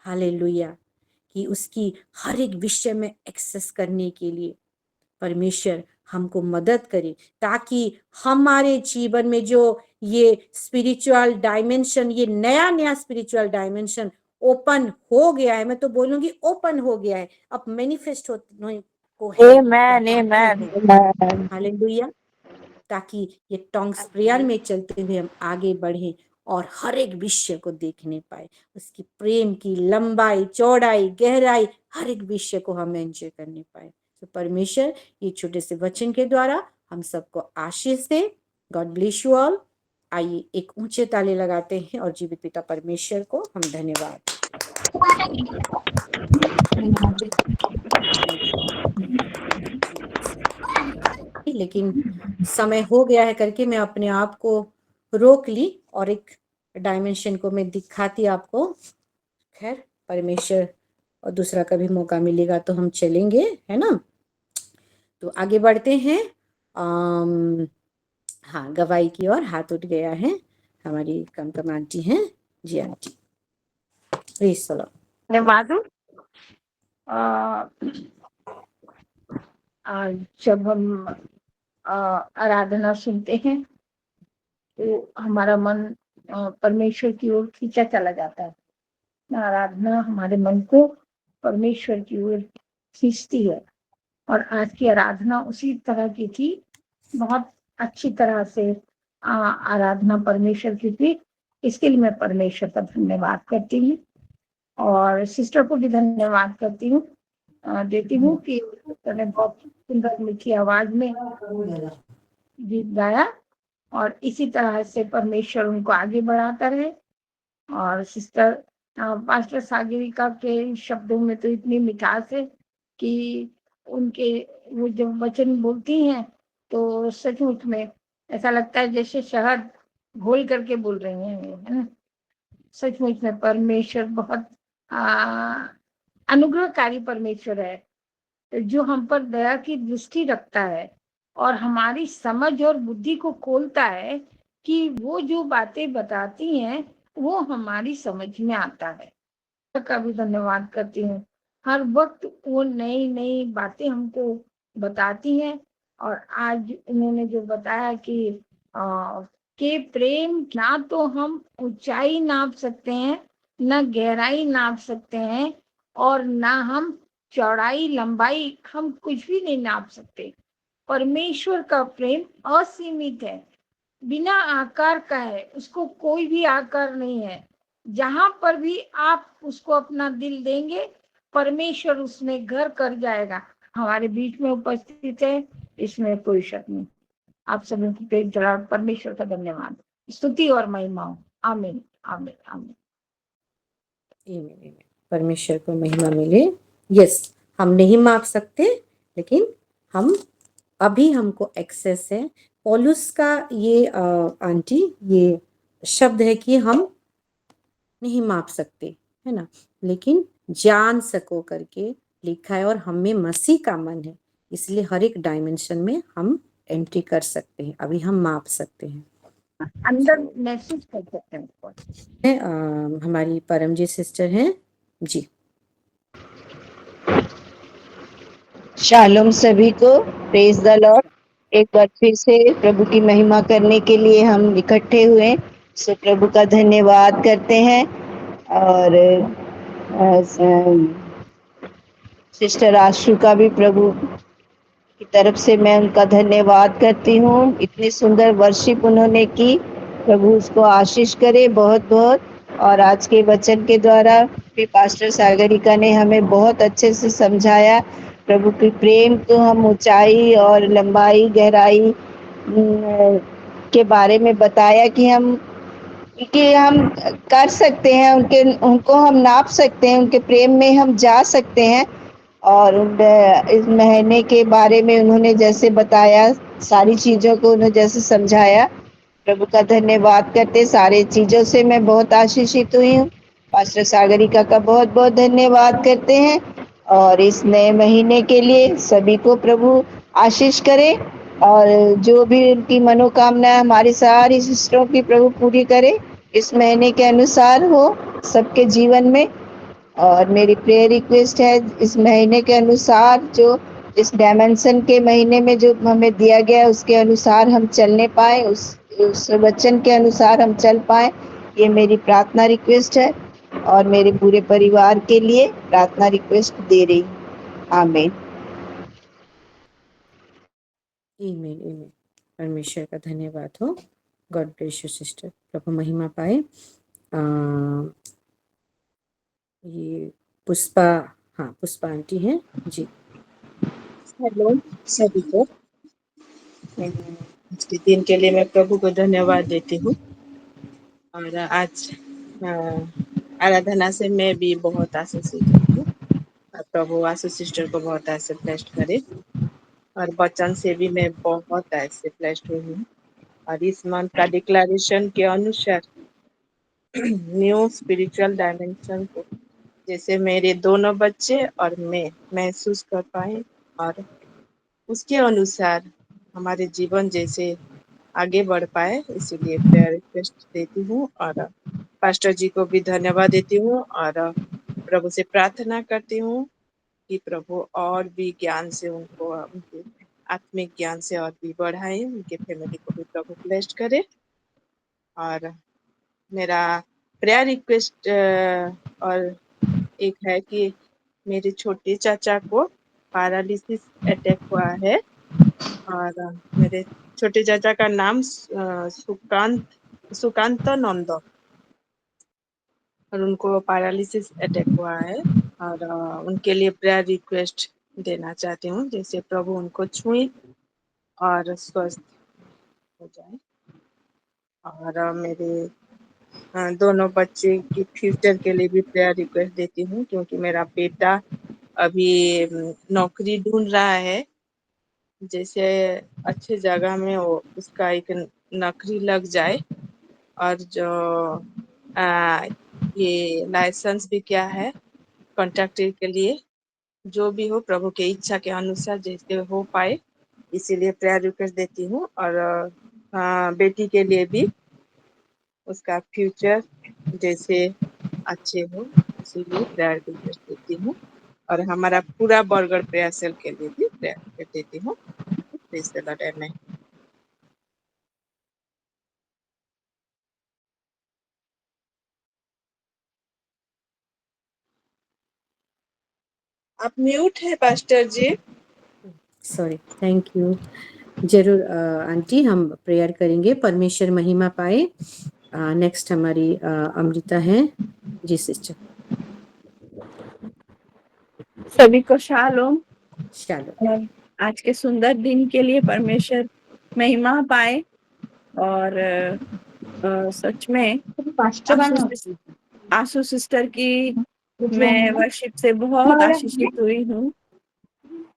हालेलुया, कि उसकी हर एक विषय में एक्सेस करने के लिए परमेश्वर हमको मदद करे, ताकि हमारे जीवन में जो ये स्पिरिचुअल डायमेंशन, ये नया स्पिरिचुअल डायमेंशन ओपन हो गया है, मैं तो बोलूंगी ओपन हो गया है, अब मैनिफेस्ट होने को है। हालेलुया। ताकि ये टोंग्स प्रेयर में चलते हुए हम आगे बढ़े और हर एक विषय को देखने पाए, उसकी प्रेम की लंबाई, चौड़ाई, गहराई, हर एक विषय को हम एंजॉय करने पाए। तो परमेश्वर ये छोटे से वचन के द्वारा हम सबको आशीष दे। God bless you all. आइए एक ऊंचे ताले लगाते हैं और जीवित पिता परमेश्वर को हम धन्यवाद। लेकिन समय हो गया है करके मैं अपने आप को रोक ली और एक डायमेंशन को मैं दिखाती आपको। खैर परमेश्वर और दूसरा कभी मौका मिलेगा तो हम चलेंगे, है ना। तो आगे बढ़ते हैं। हाँ, गवाही की ओर हाथ उठ गया है, हमारी कमकम आंटी हैं। जी आंटी, प्लीज चलो। धन्यवाद। जब हम आराधना सुनते हैं तो हमारा मन परमेश्वर की ओर खींचा चला जाता है। आराधना हमारे मन को परमेश्वर की ओर खींचती है, और आज की आराधना उसी तरह की थी। बहुत अच्छी तरह से आराधना परमेश्वर की थी। इसके लिए मैं परमेश्वर का धन्यवाद करती हूँ और सिस्टर को भी धन्यवाद करती हूँ, देती हूँ कि उन्होंने बहुत सुंदर मीठी आवाज में गीत गाया, और इसी तरह से परमेश्वर उनको आगे बढ़ाता रहे। और सिस्टर पास्टर सागरिका के शब्दों में तो इतनी मिठास है कि उनके वो जब वचन बोलती हैं तो सचमुच में ऐसा लगता है जैसे शहद घोल करके बोल रही हैं, है ना। सचमुच में परमेश्वर बहुत अनुग्रहकारी परमेश्वर है, जो हम पर दया की दृष्टि रखता है और हमारी समझ और बुद्धि को खोलता है कि वो जो बातें बताती हैं वो हमारी समझ में आता है। का भी धन्यवाद करती हूँ। हर वक्त वो नई नई बातें हमको बताती हैं। और आज उन्होंने जो बताया कि के प्रेम ना तो हम ऊंचाई नाप सकते हैं, न गहराई नाप सकते हैं, और ना हम चौड़ाई लंबाई हम कुछ भी नहीं नाप सकते। परमेश्वर का प्रेम असीमित है, बिना आकार का है, उसको कोई भी आकार नहीं है। जहां पर भी आप उसको अपना दिल देंगे, परमेश्वर उसमें घर कर जाएगा, हमारे बीच में उपस्थित है, इसमें कोई शक नहीं। आप सभी को प्रेम चढ़ा, परमेश्वर का धन्यवाद, स्तुति और महिमा हो। आमीन आमीन आमीन। आमीन, आमीन। परमेश्वर को महिमा मिले। यस, हम नहीं माप सकते, लेकिन हम अभी हमको एक्सेस है। पौलुस का ये आंटी ये शब्द है कि हम नहीं माप सकते, है ना, लेकिन जान सको करके लिखा है, और हम में मसीह का मन है, इसलिए हर एक डायमेंशन में हम एंट्री कर सकते हैं, अभी हम माप सकते हैं। अंदर महसूस कर सकते हैं उसको। हमारी परमजीत सिस्टर हैं जी। शालोम सभी को, प्रेज द लॉर्ड। एक बार फिर से प्रभु की महिमा करने के लिए हम इकट्ठे हुए, सो प्रभु का धन्यवाद करते हैं। और सिस्टर आशु का भी प्रभु की तरफ से मैं उनका धन्यवाद करती हूँ। इतनी सुंदर वर्शिप उन्होंने की, प्रभु उसको आशीष करे बहुत बहुत। और आज के वचन के द्वारा भी पास्टर सागरिका ने हमें बहुत अच्छे से समझाया प्रभु की प्रेम को, हम ऊंचाई और लंबाई गहराई के बारे में बताया कि हम कर सकते हैं, उनको हम नाप सकते हैं, उनके प्रेम में हम जा सकते हैं। और इस महीने के बारे में उन्होंने जैसे बताया, सारी चीज़ों को उन्होंने जैसे समझाया, प्रभु का धन्यवाद करते। सारे चीज़ों से मैं बहुत आशीषित हुई हूँ। पास्टर सागरिका का बहुत बहुत धन्यवाद करते हैं। और इस नए महीने के लिए सभी को प्रभु आशीष करे, और जो भी उनकी मनोकामना हमारी सारी सिस्टरों की प्रभु पूरी करे, इस महीने के अनुसार हो सबके जीवन में। और मेरी प्रेयर रिक्वेस्ट है, इस महीने के अनुसार, जो इस डायमेंशन के महीने में जो हमें दिया गया है उसके अनुसार हम चलने पाए, उस वचन के अनुसार हम चल पाए, ये मेरी प्रार्थना रिक्वेस्ट है। और मेरे पूरे परिवार के लिए प्रार्थना रिक्वेस्ट दे रही। आमीन। आमीन, आमीन। परमेश्वर का धन्यवाद हो। गॉड ब्लेस यू सिस्टर, प्रभु महिमा पाए। ये पुष्पा, हाँ पुष्पा आंटी हैं जी। हेलो सभी को। आज के दिन के लिए मैं प्रभु को धन्यवाद देती हूँ। और आज आराधना से मैं भी बहुत आशीषित हुई हूँ। और प्रभु आशु सिस्टर को बहुत ऐसे ब्लेस्ड करे, और वचन से भी मैं बहुत ऐसे ब्लेस्ड हुई हूँ। और इस मंथ का डिक्लेरेशन के अनुसार न्यू स्पिरिचुअल डायमेंशन को जैसे मेरे दोनों बच्चे और मैं महसूस कर पाए, और उसके अनुसार हमारे जीवन जैसे आगे बढ़ पाए, इसीलिए प्रेयर रिक्वेस्ट देती हूँ। और पास्टर जी को भी धन्यवाद देती हूँ, और प्रभु से प्रार्थना करती हूँ कि प्रभु और भी ज्ञान से उनको, उनके आत्मिक ज्ञान से और भी बढ़ाए, उनके फैमिली को भी प्रभु ब्लेस्ड करे। और मेरा प्रेयर रिक्वेस्ट और एक है कि मेरे छोटे चाचा को पैरालिसिस अटैक हुआ है, और मेरे छोटे चाचा का नाम सुकांत नंद, और उनको पैरालिसिस अटैक हुआ है। और उनके लिए प्रेयर रिक्वेस्ट देना चाहती हूँ, जैसे प्रभु उनको छुए और स्वस्थ हो जाए। और मेरे दोनों बच्चे की फ्यूचर के लिए भी प्रेयर रिक्वेस्ट देती हूँ, क्योंकि मेरा बेटा अभी नौकरी ढूंढ रहा है, जैसे अच्छे जगह में वो उसका एक नौकरी लग जाए। और जो ये लाइसेंस भी क्या है कॉन्ट्रैक्टर के लिए, जो भी हो प्रभु के इच्छा के अनुसार जैसे हो पाए, इसीलिए प्रेयर रिक्वेस्ट देती हूँ। और बेटी के लिए भी उसका फ्यूचर जैसे अच्छे हो, इसीलिए प्रेयर रिक्वेस्ट देती हूँ। और हमारा पूरा बरगढ़ प्रेयर सेल के लिए भी प्रेयर रिक्वेस्ट देती हूँ। Praise the lord, amen. आप म्यूट है pastor ji. Sorry, thank you. जरूर आंटी, हम प्रेयर करेंगे, परमेश्वर महिमा पाए। नेक्स्ट हमारी अमृता है। जी सिस्टर। सभी को शालोम। शालोम। और आज के सुंदर दिन के लिए परमेश्वर महिमा पाए। और सच में आशु सिस्टर की मैं वर्शिप से बहुत आशीषित हुई हूँ।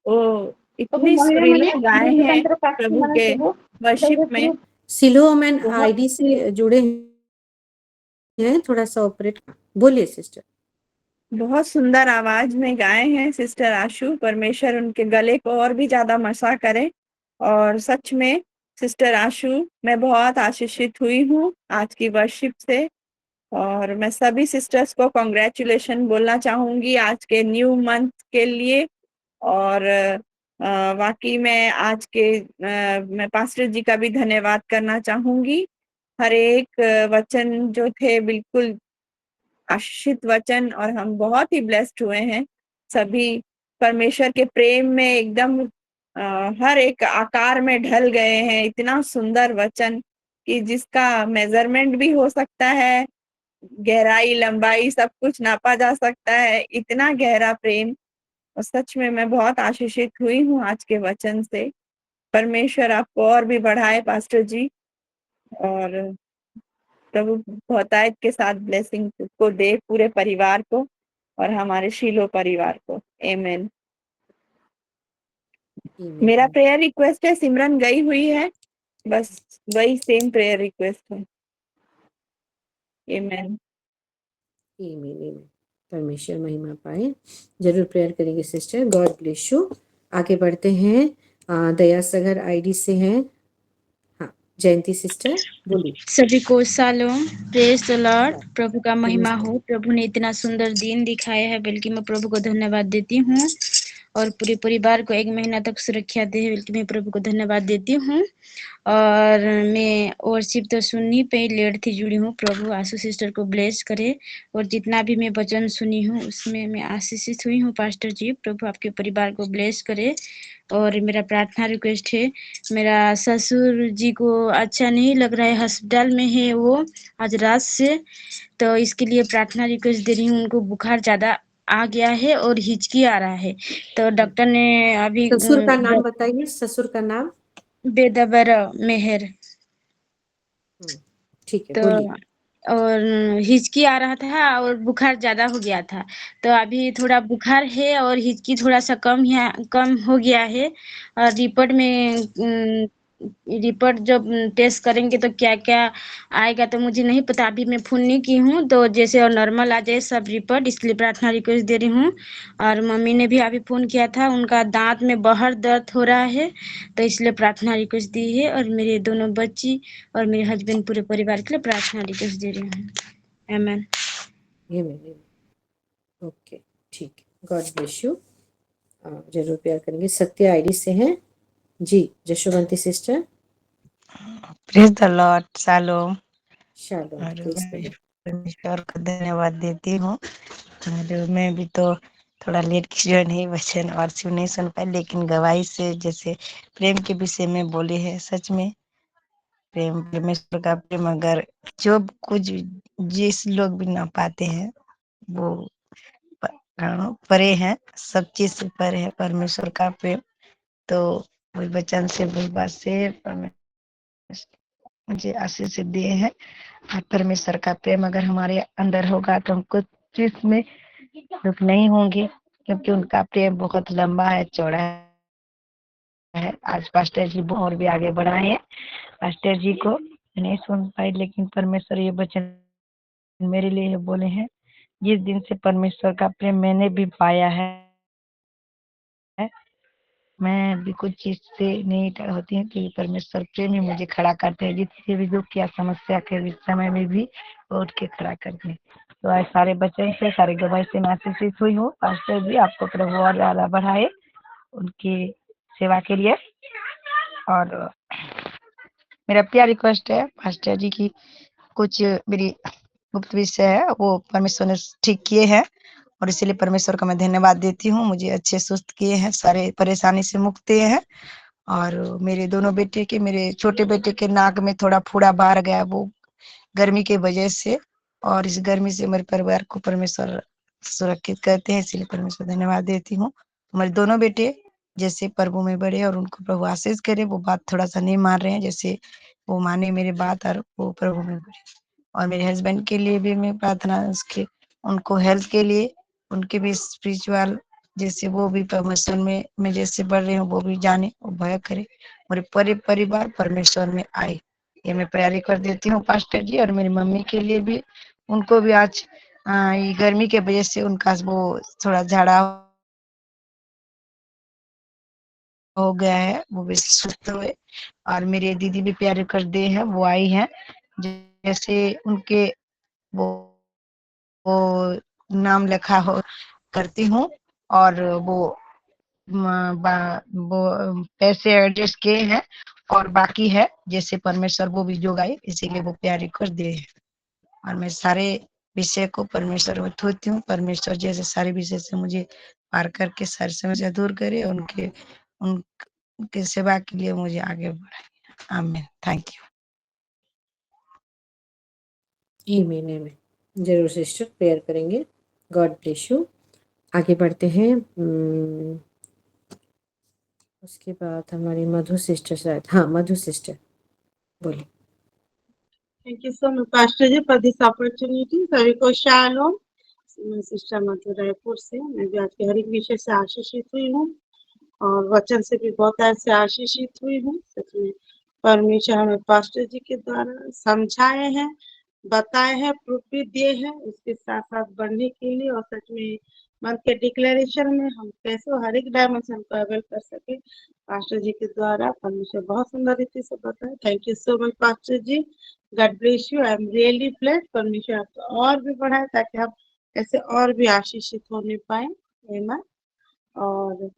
वो इतनी सुरीले गाए हैं प्रभु के वर्शिप में। सिलोमन बहुत आईडी से जुड़े हैं, थोड़ा सा ऑपरेट बोलिए सिस्टर। बहुत सुंदर आवाज में गाए हैं सिस्टर आशु। परमेश्वर उनके गले को और भी ज्यादा मसा करे। और सच में सिस्टर आशु, मैं बहुत आशीषित हुई हूँ आज की वर्शिप से। और मैं सभी सिस्टर्स को कॉन्ग्रेचुलेशन बोलना चाहूंगी आज के न्यू मंथ के लिए। और वाकई में आज के मैं पास्टर जी का भी धन्यवाद करना चाहूंगी। हर एक वचन जो थे बिल्कुल आशीषित वचन, और हम बहुत ही ब्लेस्ड हुए हैं। सभी परमेश्वर के प्रेम में एकदम हर एक आकार में ढल गए हैं। इतना सुंदर वचन कि जिसका मेजरमेंट भी हो सकता है, गहराई लंबाई सब कुछ नापा जा सकता है। इतना गहरा प्रेम। और सच में मैं बहुत आशीषित हुई हूँ आज के वचन से। परमेश्वर आपको और भी बढ़ाए पास्टर जी। और प्रभु बहुतायत के साथ ब्लेसिंग को दे पूरे परिवार को और हमारे शीलो परिवार को। आमेन। मेरा प्रेयर रिक्वेस्ट है, सिमरन गई हुई है, बस वही सेम प्रेयर रिक्वेस्ट है। आमेन। आमीन। परमेश्वर महिमा पाए। जरूर प्रेयर करेंगे सिस्टर। God bless you. आगे बढ़ते हैं। दया सगर आईडी से हैं। हाँ, जयंती सिस्टर बोलिए। सभी को शालोम, प्रेज द लॉर्ड। प्रभु का महिमा हो। प्रभु ने इतना सुंदर दिन दिखाया है, बल्कि मैं प्रभु को धन्यवाद देती हूँ। और पूरे परिवार को 1 महीना तक सुरक्षा दे, बल्कि मैं प्रभु को धन्यवाद देती हूँ। और मैं वर्शिप तो सुननी पे लेट थी जुड़ी हूँ। प्रभु आशु सिस्टर को ब्लेस करे। और जितना भी मैं वचन सुनी हूँ उसमें मैं आशीषित हुई हूँ। पास्टर जी, प्रभु आपके परिवार को ब्लेस करे। और मेरा प्रार्थना रिक्वेस्ट है, मेरा ससुर जी को अच्छा नहीं लग रहा है, अस्पताल में है वो आज रात से। तो इसके लिए प्रार्थना रिक्वेस्ट दे रही हूँ। उनको बुखार ज़्यादा आ गया है और हिचकी आ रहा है। तो डॉक्टर ने अभी ससुर का नाम बताइए, ससुर का नाम। बेदबर मेहर। ठीक है, तो बोलिए। और हिचकी आ रहा था और बुखार ज्यादा हो गया था। तो अभी थोड़ा बुखार है और हिचकी थोड़ा सा कम हो गया है। और रिपोर्ट जब टेस्ट करेंगे तो क्या क्या आएगा तो मुझे नहीं पता। अभी मैं फोन नहीं की हूँ, तो जैसे और नॉर्मल आ जाए सब रिपोर्ट, इसलिए प्रार्थना रिक्वेस्ट दे रही हूँ। और मम्मी ने भी अभी फोन किया था, उनका दांत में बहुत दर्द हो रहा है, तो इसलिए प्रार्थना रिक्वेस्ट दी है। और मेरे दोनों बच्ची और मेरे हस्बैंड पूरे परिवार के लिए प्रार्थना रिक्वेस्ट दे रही हूँ। आमेन। ओके, ठीक है। God bless you. जरूर प्यार करेंगे। सत्य आईडी से हैं। जी Jashowanti sister. Praise the lord. शालोम। शालोम। और प्लीज मैं परमेश्वर को धन्यवाद देती हूँ। और मैं भी तो थोड़ा लेट की जो नहीं वचन और सुन नहीं सुन पाई, लेकिन गवाही से जैसे प्रेम के विषय में बोले हैं। सच में प्रेम, परमेश्वर का प्रेम अगर जो कुछ जिस लोग भी ना पाते हैं वो परे हैं, सब चीज से परे है परमेश्वर का प्रेम। तो वही वचन से वही बात से मुझे आशीष दिए हैं। और परमेश्वर का प्रेम अगर हमारे अंदर होगा तो हमको चीज में दुख नहीं होंगे, क्योंकि उनका प्रेम बहुत लंबा है, चौड़ा है। आज पास्टर जी और भी आगे बढ़ाए हैं। पास्टर जी को नहीं सुन पाई, लेकिन परमेश्वर ये वचन मेरे लिए बोले हैं। जिस दिन से परमेश्वर का प्रेम मैंने भी पाया है, मैं भी कुछ चीज से नहीं डर होती हूँ, क्योंकि परमेश्वर प्रेम ही मुझे खड़ा करते हैं। जिसके भी दुख या समस्या के समय में भी वो उठ के खड़ा करते हैं। तो आज सारे बच्चों से, सारे गवाही से मैं आशीषित हुई हूँ। पास्टर जी, आपको प्रभु और ज्यादा बढ़ाए उनकी सेवा के लिए। और मेरा प्यार रिक्वेस्ट है पास्टर जी की, कुछ मेरी गुप्त विषय है वो परमेश्वर ने ठीक किए हैं, और इसीलिए परमेश्वर का मैं धन्यवाद देती हूँ। मुझे अच्छे सुस्त किए हैं, सारे परेशानी से मुक्त किए हैं। और मेरे दोनों बेटे के, मेरे छोटे बेटे के नाक में थोड़ा फूड़ा बाहर गया, वो गर्मी के वजह से, और इस गर्मी से मेरे परिवार को परमेश्वर सुरक्षित करते हैं, इसलिए परमेश्वर धन्यवाद देती हूँ। हमारे दोनों बेटे जैसे प्रभु में बढ़े और उनको प्रभु आशीष करे। वो बात थोड़ा सा नहीं मान रहे हैं, जैसे वो माने मेरी बात और वो प्रभु में बढ़े। और मेरे हस्बैंड के लिए भी मैं प्रार्थना, उसके उनको हेल्थ के लिए, उनके भी स्पिरिचुअल, जैसे वो भी परमेश्वर में मैं जैसे बढ़ रही हूँ, वो भी जाने और भय करे, मेरे पूरे परिवार परमेश्वर में आए, ये मैं प्यारी कर देती हूँ पास्टर जी। और मेरी मम्मी के लिए भी, उनको भी आज ये गर्मी के वजह से उनका वो थोड़ा झाड़ा हो गया है, वो भी सुस्त हुए। और मेरे दीदी भी प्यारे कर दे हैं, वो आई हैं, जैसे उनके वो नाम लिखा हो करती हूँ, और वो वो पैसे एडजस्ट किए हैं, और बाकी है जैसे परमेश्वर वो भी जोगाए, इसीलिए वो प्यारी कर दे। और मैं सारे विषय को परमेश्वर में थोती हूँ, परमेश्वर जैसे सारे विषय से मुझे पार करके सारी समस्या दूर करे, उनके सेवा के लिए मुझे आगे बढ़ाए। आमीन। Thank you. आमीन आमीन। जरूर सिस्टर, प्रेयर करेंगे। God bless you. आगे बढ़ते हैं। उसके बाद हमारी मधु सिस्टर, शायद, हाँ मधु सिस्टर बोलिए। Thank you so much, Pastor ji, for this opportunity. सभी को शालोम। मैं सिस्टर मधु रायपुर से, मैं भी आज के हर एक विषय से आशीषित हुई हूँ, और वचन से भी बहुत ऐसे आशीषित हुई हूँ। सच में परमेश्वर हमें पास्टर जी के द्वारा समझाए हैं, बताए हैं, प्रूफ भी दिए हैं, उसके साथ साथ बढ़ने के लिए। और सच में मंथ के डिक्लेरेशन में हम कैसे हर एक डायमेंशन को अवेल कर सके, पास्टर जी के द्वारा परमेश्वर बहुत सुंदर रीति से बताया। Thank you so much pastor ji, God bless you. I am really blessed. परमेश्वर आपको और भी बढ़ाए ताकि आप ऐसे और भी आशीषित होने पाए। आमीन। और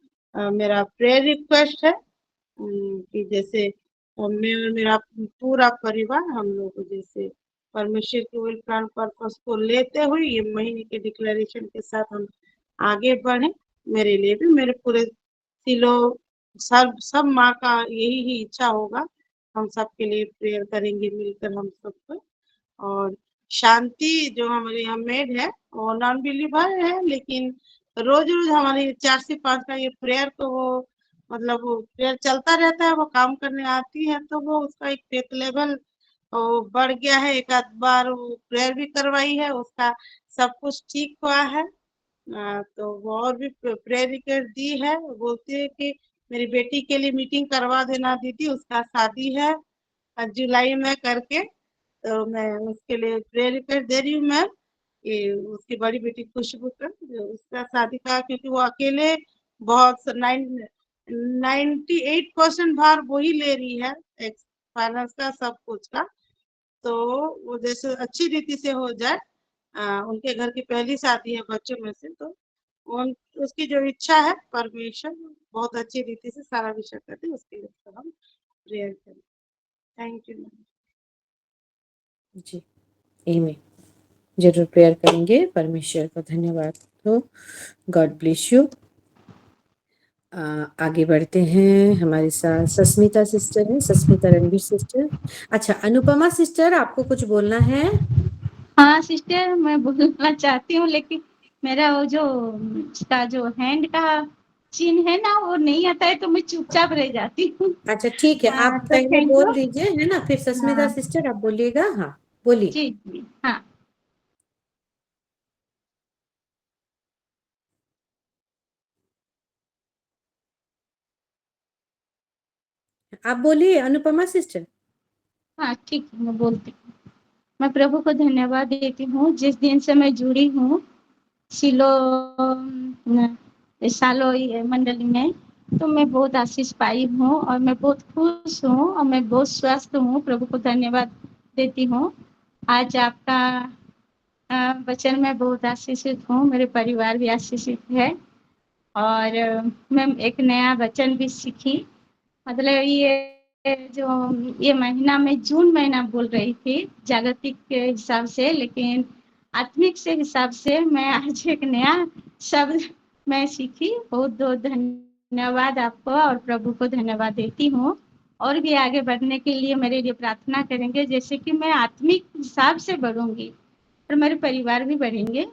मेरा प्रेयर रिक्वेस्ट है कि जैसे मैं और मेरा पूरा परिवार, हम लोग जैसे परमेश्वर के विल प्लान पर्पस को लेते हुए ये महीने के डिक्लेरेशन के साथ हम आगे बढ़े। मेरे लिए भी, मेरे पूरे सिलो सब माँ का यही ही इच्छा होगा। हम सबके लिए प्रेयर करेंगे मिलकर हम सबको। और शांति जो हमारे यहाँ मेड है, वो नॉन बिलीवर है, लेकिन रोज रोज हमारे 4 से 5 का ये प्रेयर को वो मतलब वो प्रेयर चलता रहता है, वो काम करने आती है, तो वो उसका एक फेथ लेवल बढ़ गया है। एक आध बार वो प्रेयर भी करवाई है, उसका सब कुछ ठीक हुआ है। तो वो और भी प्रेयर रिक्वेस्ट दी है। वो बोलती है कि मेरी बेटी के लिए मीटिंग करवा देना दीदी, उसका शादी है जुलाई में करके। तो मैं उसके लिए प्रेयर रिक्वेस्ट दे रही हूँ मैम, ये उसकी बड़ी बेटी खुशबू का, जो उसका शादी का, क्योंकि वो अकेले बहुत 98% भार वो ही ले रही है, फाइनेंस का, सब कुछ का। तो वो जैसे अच्छी रीति से हो जाए, उनके घर की पहली शादी है बच्चों में से, तो उन उसकी जो इच्छा है परमेश्वर बहुत अच्छी रीति से सारा विषय करते हैं, उसके लिए तो हम प्रेयर करें। Thank you ma'am. जी आमीन। जरूर प्रेयर करेंगे। परमेश्वर का धन्यवाद हो। God bless you. आगे बढ़ते हैं। हमारे साथ सस्मिता सिस्टर है, सस्मिता रणवीर सिस्टर। अच्छा, अनुपमा सिस्टर, आपको कुछ बोलना है? हाँ सिस्टर, मैं बोलना चाहती हूँ, लेकिन मेरा वो जो इसका जो हैंड का चिन्ह है ना, वो नहीं आता है, तो मैं चुपचाप रह जाती हूँ। अच्छा ठीक है, आप तो पहले थैंक यू। बोल दीजिए, है ना, फिर सस्मिता हाँ सिस्टर आप बोलिएगा। हाँ बोलिए। जी जी हाँ। आप बोलिए अनुपमा सिस्टर। हाँ ठीक है, मैं बोलती हूँ। मैं प्रभु को धन्यवाद देती हूँ, जिस दिन से मैं जुड़ी हूँ सिलो सालो मंडली में, तो मैं बहुत आशीष पाई हूँ और मैं बहुत खुश हूँ और मैं बहुत स्वस्थ हूँ। प्रभु को धन्यवाद देती हूँ। आज आपका वचन में बहुत आशीषित हूँ, मेरे परिवार भी आशीषित है और मैं एक नया वचन भी सीखी। मतलब ये महीना में जून महीना बोल रही थी जागतिक के हिसाब से, लेकिन आत्मिक से हिसाब से मैं आज एक नया शब्द मैं सीखी। बहुत बहुत धन्यवाद आपको और प्रभु को धन्यवाद देती हूँ। और भी आगे बढ़ने के लिए मेरे लिए प्रार्थना करेंगे, जैसे कि मैं आत्मिक हिसाब से बढ़ूंगी और मेरे परिवार भी बढ़ेंगे।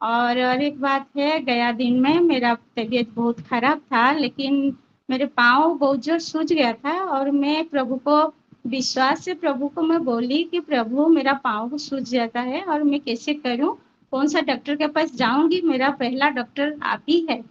और एक बात है, गया दिन में मेरा तबीयत बहुत खराब था, लेकिन मेरे पाँव बहुत जोर सूज गया था और मैं प्रभु को विश्वास से प्रभु को मैं बोली कि प्रभु मेरा पाँव सूज जाता है और मैं कैसे करूं, कौन सा डॉक्टर के पास जाऊंगी, मेरा पहला डॉक्टर आप ही है।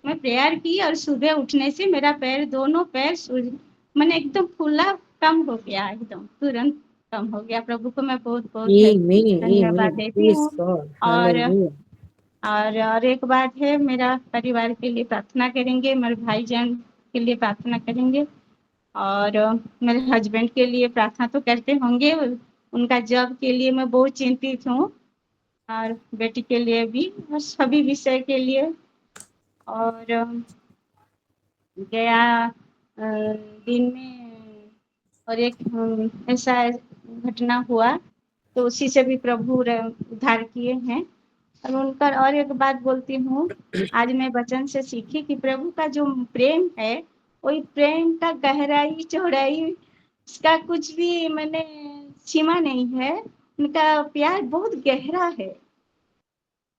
मैं प्रेयर की और सुबह उठने से मेरा पैर, दोनों पैर सूज, मैंने एकदम फूला कम हो गया, एकदम तुरंत कम हो गया। प्रभु को मैं बहुत बहुत आमीन धन्यवाद आमीन, देती प्रेज हूँ। गॉड, और हालेलुया। और एक बात है, मेरा परिवार के लिए प्रार्थना करेंगे, मेरे भाईजान के लिए प्रार्थना करेंगे और मेरे हस्बैंड के लिए प्रार्थना तो करते होंगे, उनका जॉब के लिए मैं बहुत चिंतित हूँ और बेटी के लिए भी और सभी विषय के लिए। और गया दिन में और एक ऐसा घटना हुआ तो उसी से भी प्रभु उद्धार किए हैं। और उनका और एक बात बोलती हूँ, आज मैं वचन से सीखी कि प्रभु का जो प्रेम है, वही प्रेम का गहराई चौड़ाई उसका कुछ भी मैंने सीमा नहीं है। उनका प्यार बहुत गहरा है,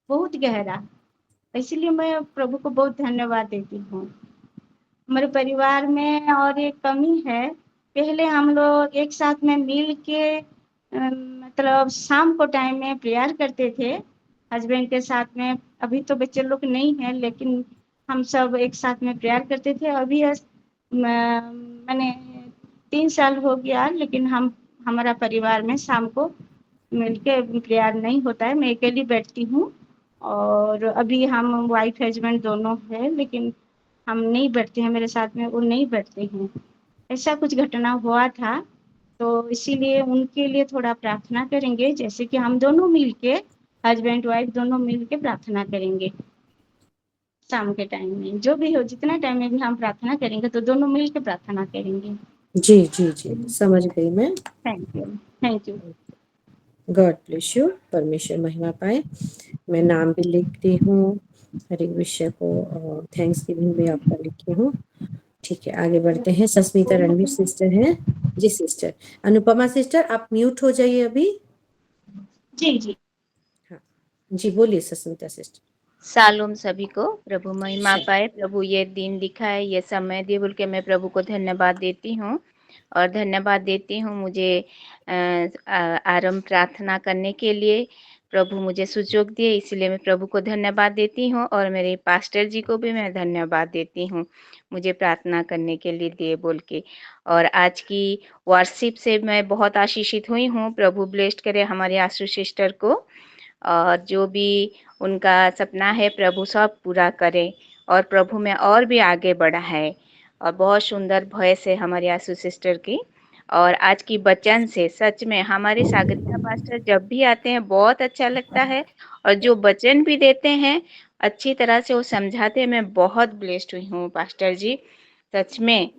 बहुत गहरा। इसलिए मैं प्रभु को बहुत धन्यवाद देती हूँ। हमारे परिवार में और एक कमी है, पहले हम लोग एक साथ में मिल के मतलब शाम को टाइम में प्रेयर करते थे हस्बैंड के साथ में। अभी तो बच्चे लोग नहीं हैं, लेकिन हम सब एक साथ में प्रेयर करते थे। अभी मैंने 3 साल हो गया, लेकिन हमारा परिवार में शाम को मिलके प्रेयर नहीं होता है, मैं अकेली बैठती हूँ। और अभी हम वाइफ हस्बैंड दोनों हैं, लेकिन हम नहीं बैठते हैं, मेरे साथ में वो नहीं बैठते हैं। ऐसा कुछ घटना हुआ था, तो इसीलिए उनके लिए थोड़ा प्रार्थना करेंगे, जैसे कि हम दोनों मिलके हस्बैंड वाइफ दोनों मिलके प्रार्थना करेंगे शाम के टाइम में। जो भी हो, जितना टाइम में भी हम प्रार्थना करेंगे तो दोनों मिलके प्रार्थना करेंगे। जी जी जी, समझ गई मैं। Thank you, thank you. God bless you, परमेश्वर महिमा पाए। मैं नाम भी लिखती हूँ हर एक विषय को और थैंक्स गिविंग भी आपका लिखी हूँ। ठीक है, आगे बढ़ते हैं। सस्मिता रणवीर सिस्टर है जी। सिस्टर अनुपमा सिस्टर, आप म्यूट हो जाइए अभी। जी जी, हाँ जी, बोलिए सस्मिता सिस्टर। शालोम सभी को, प्रभु महिमा पाए। प्रभु ये दिन दिखाए, ये समय दिए बोल के मैं प्रभु को धन्यवाद देती हूँ और धन्यवाद देती हूँ मुझे आरंभ प्रार्थना करने के लिए प्रभु मुझे सुजोग दिए, इसलिए मैं प्रभु को धन्यवाद देती हूँ। और मेरे पास्टर जी को भी मैं धन्यवाद देती हूँ मुझे प्रार्थना करने के लिए दिए बोल के। और आज की वर्शिप से मैं बहुत आशीषित हुई हूँ। प्रभु ब्लेस्ड करे हमारे आशु सिस्टर को, और जो भी उनका सपना है प्रभु सब पूरा करे और प्रभु में और भी आगे बढ़ा है। और बहुत सुंदर वॉइस है हमारी आशु सिस्टर की। और आज की वचन से सच में हमारे सागरिका पास्टर जब भी आते हैं बहुत अच्छा लगता है, और जो वचन भी देते हैं अच्छी तरह से वो समझाते हैं। मैं बहुत ब्लेस्ड हुई हूँ पास्टर जी, सच में।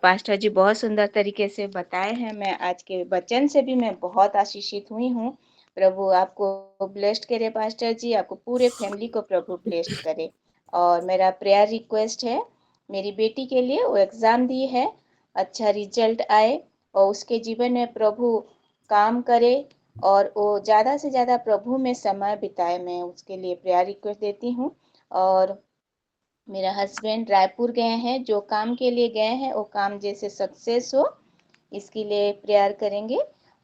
पास्टर जी बहुत सुंदर तरीके से बताए हैं। मैं आज के वचन से भी मैं बहुत आशीषित हुई हूँ। प्रभु आपको ब्लेस्ड करे पास्टर जी, आपको पूरे फैमिली को प्रभु ब्लेस्ड करे। और मेरा प्रेयर रिक्वेस्ट है मेरी बेटी के लिए, वो एग्ज़ाम दी है, अच्छा रिजल्ट आए और उसके जीवन में प्रभु काम करे और वो ज़्यादा से ज़्यादा प्रभु में समय बिताए। मैं उसके लिए प्रेयर रिक्वेस्ट देती हूँ। और मेरा हस्बैंड रायपुर गए हैं, जो काम के लिए गए हैं वो काम जैसे सक्सेस हो, इसके लिए प्रेयर करेंगे।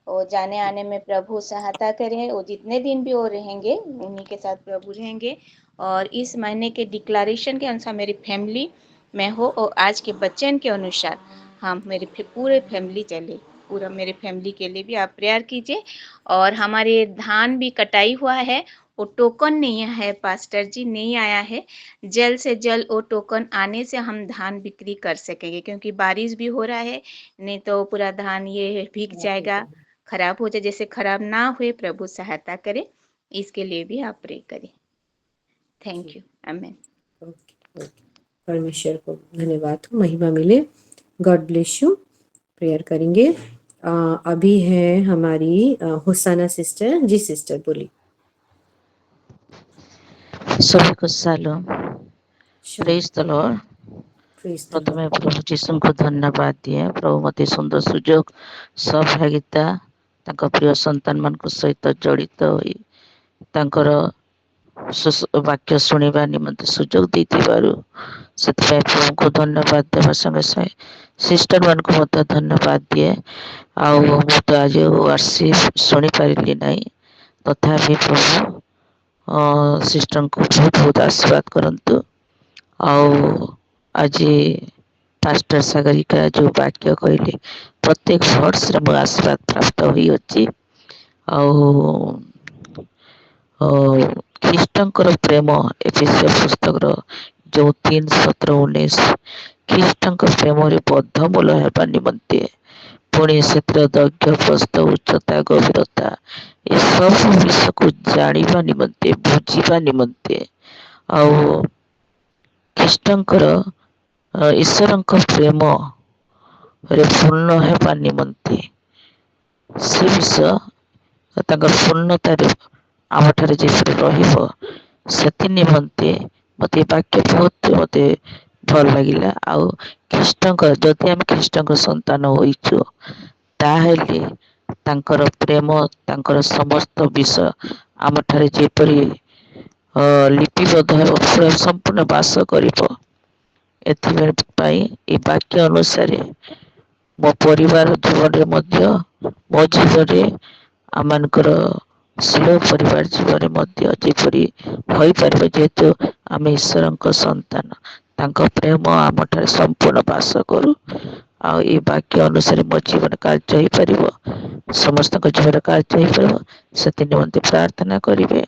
और जाने आने में प्रभु सहायता करें, वो जितने दिन भी वो रहेंगे उन्हीं के साथ प्रभु रहेंगे। और इस महीने के डिक्लेरेशन के अनुसार मेरी फैमिली में हो और आज के वचन के अनुसार हम मेरे पूरे फैमिली चले। पूरा मेरे फैमिली के लिए भी आप प्रेयर कीजिए। और हमारे धान भी कटाई हुआ है, वो टोकन नहीं है पास्टर जी, नहीं आया है। जल्द से जल्द वो टोकन आने से हम धान बिक्री कर सकेंगे, क्योंकि बारिश भी हो रहा है, नहीं तो पूरा धान ये भीग जाएगा, खराब हो जाए। जैसे खराब ना हुए प्रभु सहायता करे, इसके लिए भी आप प्रे करें। थैंक यू, आमेन। परमेश्वर को धन्यवाद हो, महिमा मिले। God bless you. प्रेयर करेंगे। अभी है हमारी हुसैना सिस्टर। जी सिस्टर बोली। सभी को शालोम, प्रेज द लॉर्ड। प्रथमे प्रभु जीशुଙ୍କୁ धन्यवाद दिए। प्रभु मते सुंदर सुजोग सहभागिता तांको प्रिय संतान मानक सहित जड़ित होई तांकर वाक्य शुणा निमंते सुजोग देथिबारु ସେଥିପାଇଁ ପ୍ରଭୁଙ୍କୁ ଧନ୍ୟବାଦ ଦେବା संगे संगे सिस्टर मान को मत धन्यवाद दिए। आउ मु तो आज वर्शिप शुणी पारिली नहीं, तथापि प्रभु सिस्टर को बहुत बहुत आशीर्वाद करंतु। आउ आज पास्टर सागरिका जो वाक्य कहले प्रत्येक वर्ष रे मो आशीर्वाद प्राप्त होई अछि। आउ ख्रीष्टंकर प्रेम एफेसियो पुस्तक जो 3:17-19 ख्रीष्टंक प्रेम रे बद्धमूल हेबा निमंते पुणी क्षेत्र दैर्घ्य प्रस्थ उच्चता गभीरता ये सब विषय को जानिबा निमंते बुझिबा निमंते आउ ख्रीष्टंकर ईश्वरंक प्रेम रे पूर्ण हेबा निमंते से विषय तांकर पूर्णता आम ठारे जेपरि रहिबो सेति निमंते मते वाक्य बहुत मते भल लागिला। आउ ख्रीष्टंक जदि आम ख्रीष्टंक संतान होइछु ताहेले तांकर प्रेम तांकर समस्त विषय आम ठारे जेपरि लिपिबद्ध हेबो पूरा संपूर्ण वास करिबो। एथिपाई ए वाक्य अनुसार मो परिवार जीवन रे मध्य मो जीवन रे आमनकर स्लो परिवार जीवन मध्य जेपरि होई पारबे, जेहेतु आम ईश्वरंक संतान तांको प्रेम आम ठारे संपूर्ण वास करू। आ ए वाक्य अनुसार मो जीवन कार्य होई पारिबो, समस्त जीवन कार्य होई पारिबो, सेति निमंते प्रार्थना करिवे।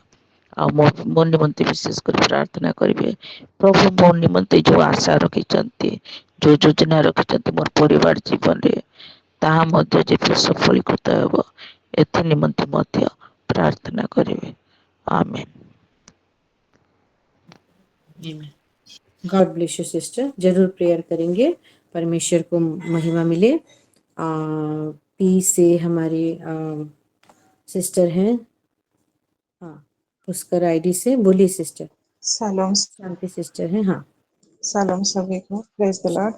आ मो निमंते विशेष कर प्रार्थना करिवे। प्रभु मो निमंते जो आशा रखिचंती, जो योजना रखिचंती मोर परिवार जीवन रे ताहा मध्य जेपरि सफलीकृत हेबो, एथि निमंते मध्य प्रार्थना करिवे। आमेन। God bless you sister. जरूर प्रेयर करेंगे, परमेश्वर को महिमा मिले। पी से हमारे सिस्टर हैं, हाँ पुष्कर आईडी से बोलिए सिस्टर। शालोम शांति सिस्टर हैं, हाँ शालोम सभी को, प्रेज द लॉर्ड।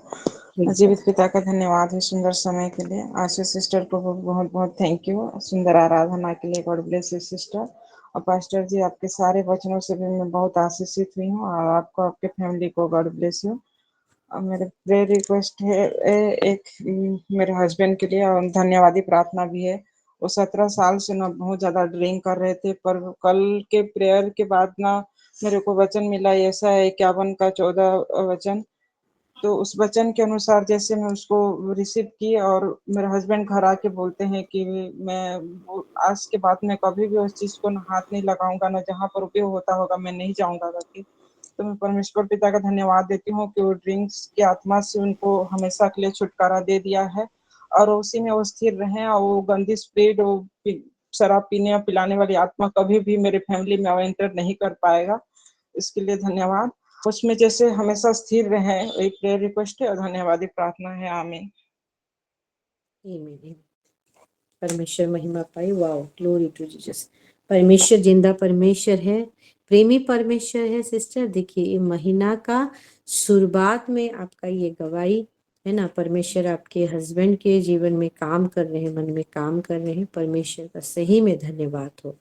जीवित पिता का धन्यवाद है सुंदर समय के लिए। आशीष सिस्टर को बहुत बहुत थैंक यू सुंदर आराधना के लिए। God bless you sister. और पास्टर जी आपके सारे वचनों से भी मैं बहुत आशीषित हुई हूँ, और आपको आपके फैमिली को गॉड ब्लेस यू। और मेरे प्रेयर रिक्वेस्ट है एक मेरे हस्बैंड के लिए, और धन्यवादी प्रार्थना भी है। वो 17 साल से ना बहुत ज्यादा ड्रिंक कर रहे थे, पर कल के प्रेयर के बाद ना मेरे को वचन मिला ऐसा है 51 का 14 वचन, तो उस वचन के अनुसार जैसे मैं उसको रिसीव की, और मेरे हस्बैंड घर आके बोलते हैं कि मैं आज के बाद मैं कभी भी उस चीज को हाथ नहीं लगाऊंगा, ना जहाँ पर उपयोग होता होगा मैं नहीं जाऊंगा करके। तो मैं परमेश्वर पिता का धन्यवाद देती हूँ कि वो ड्रिंक्स की आत्मा से उनको हमेशा के लिए छुटकारा दे दिया है, और उसी में वो स्थिर रहे। और वो गंदी स्पिरिट, वो शराब पीने और पिलाने वाली आत्मा कभी भी मेरे फैमिली में एंटर नहीं कर पाएगा। इसके लिए धन्यवाद। उसमें जैसे हमेशा स्थिर रहे, एक प्रेयर रिक्वेस्ट है और धन्यवादी प्रार्थना है। आमीन। परमेश्वर महिमा पाई। Wow, glory to Jesus. परमेश्वर जिंदा परमेश्वर है, प्रेमी परमेश्वर है। सिस्टर देखिए, ये महीना का शुरुआत में आपका ये गवाही है ना, परमेश्वर आपके हस्बैंड के जीवन में काम कर रहे हैं, मन में काम कर रहे हैं। परमेश्वर का सही में धन्यवाद हो।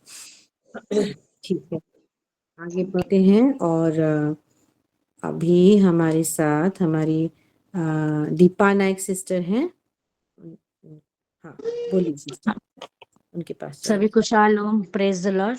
ठीक है, आगे बढ़ते हैं। और अभी हमारे साथ हमारी दीपा नायक सिस्टर हैं, हाँ बोलिए सिस्टर, उनके पास सभी को शालोम, प्रेज द लॉर्ड।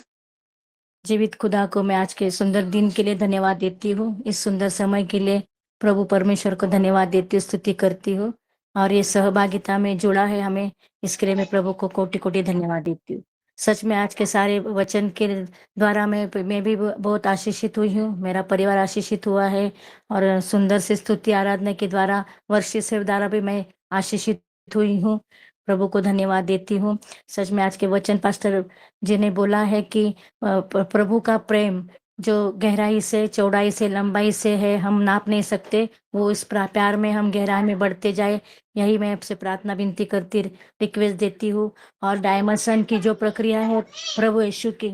जीवित खुदा को मैं आज के सुंदर दिन के लिए धन्यवाद देती हूँ। इस सुंदर समय के लिए प्रभु परमेश्वर को धन्यवाद देती हूँ, स्तुति करती हूँ। और ये सहभागिता में जुड़ा है हमें, इसके लिए मैं प्रभु को कोटि कोटि धन्यवाद देती हूँ। सच में आज के सारे वचन के द्वारा मैं भी बहुत आशीषित हुई हूँ, मेरा परिवार आशीषित हुआ है। और सुंदर से स्तुति आराधना के द्वारा वर्षित से द्वारा भी मैं आशीषित हुई हूँ। प्रभु को धन्यवाद देती हूँ। सच में आज के वचन पास्टर जी ने बोला है कि प्रभु का प्रेम जो गहराई से, चौड़ाई से, लंबाई से है, हम नाप नहीं सकते। वो इस प्यार में हम गहराई में बढ़ते जाए, यही मैं आपसे प्रार्थना विनती करती, रिक्वेस्ट देती हूँ। और डायमेंशन की जो प्रक्रिया है प्रभु यीशु की,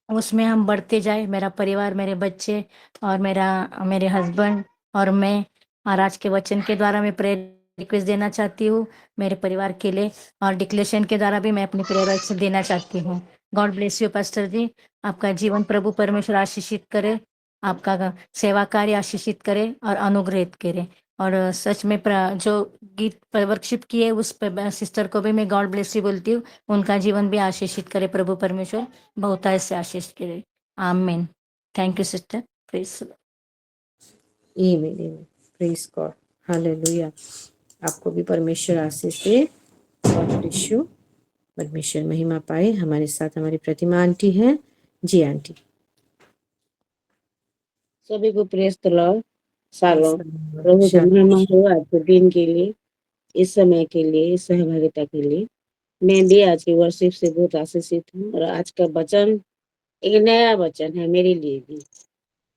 उसमें हम बढ़ते जाए, मेरा परिवार, मेरे बच्चे और मेरे हस्बैंड और मैं। और आज के वचन के द्वारा मैं प्रेयर रिक्वेस्ट देना चाहती हूँ मेरे परिवार के लिए, और डिक्लेरेशन के द्वारा भी मैं अपनी प्रेयर रिक्वेस्ट देना चाहती हूँ। गॉड ब्लेस यू पास्टर जी, आपका जीवन प्रभु परमेश्वर आशीषित करे, आपका सेवा कार्य आशीषित करे और अनुग्रहित करे। और सच में जो गीत वर्कशिप किए उस सिस्टर को भी मैं गॉड ब्लेस यू बोलती हूँ, उनका जीवन भी आशीषित करे प्रभु परमेश्वर, बहुत ऐसे आशीष करे। आमीन। Thank you sister. प्रेज आमीन आमीन। Praise God. हालेलुया। आपको भी परमेश्वर आशीष दे। God bless you. परमेश्वर महिमा पाए। हमारे साथ हमारी प्रतिमा आंटी है। जी आंटी। सभी को प्रेस द लॉर्ड। शालोम। प्रभु की शालोम। महिमा हो आज के दिन के लिए, इस समय के लिए, इस सहभागिता के लिए। मैं भी आज की वर्शिप से बहुत आशीषित हूँ और आज का वचन एक नया वचन है मेरे लिए भी।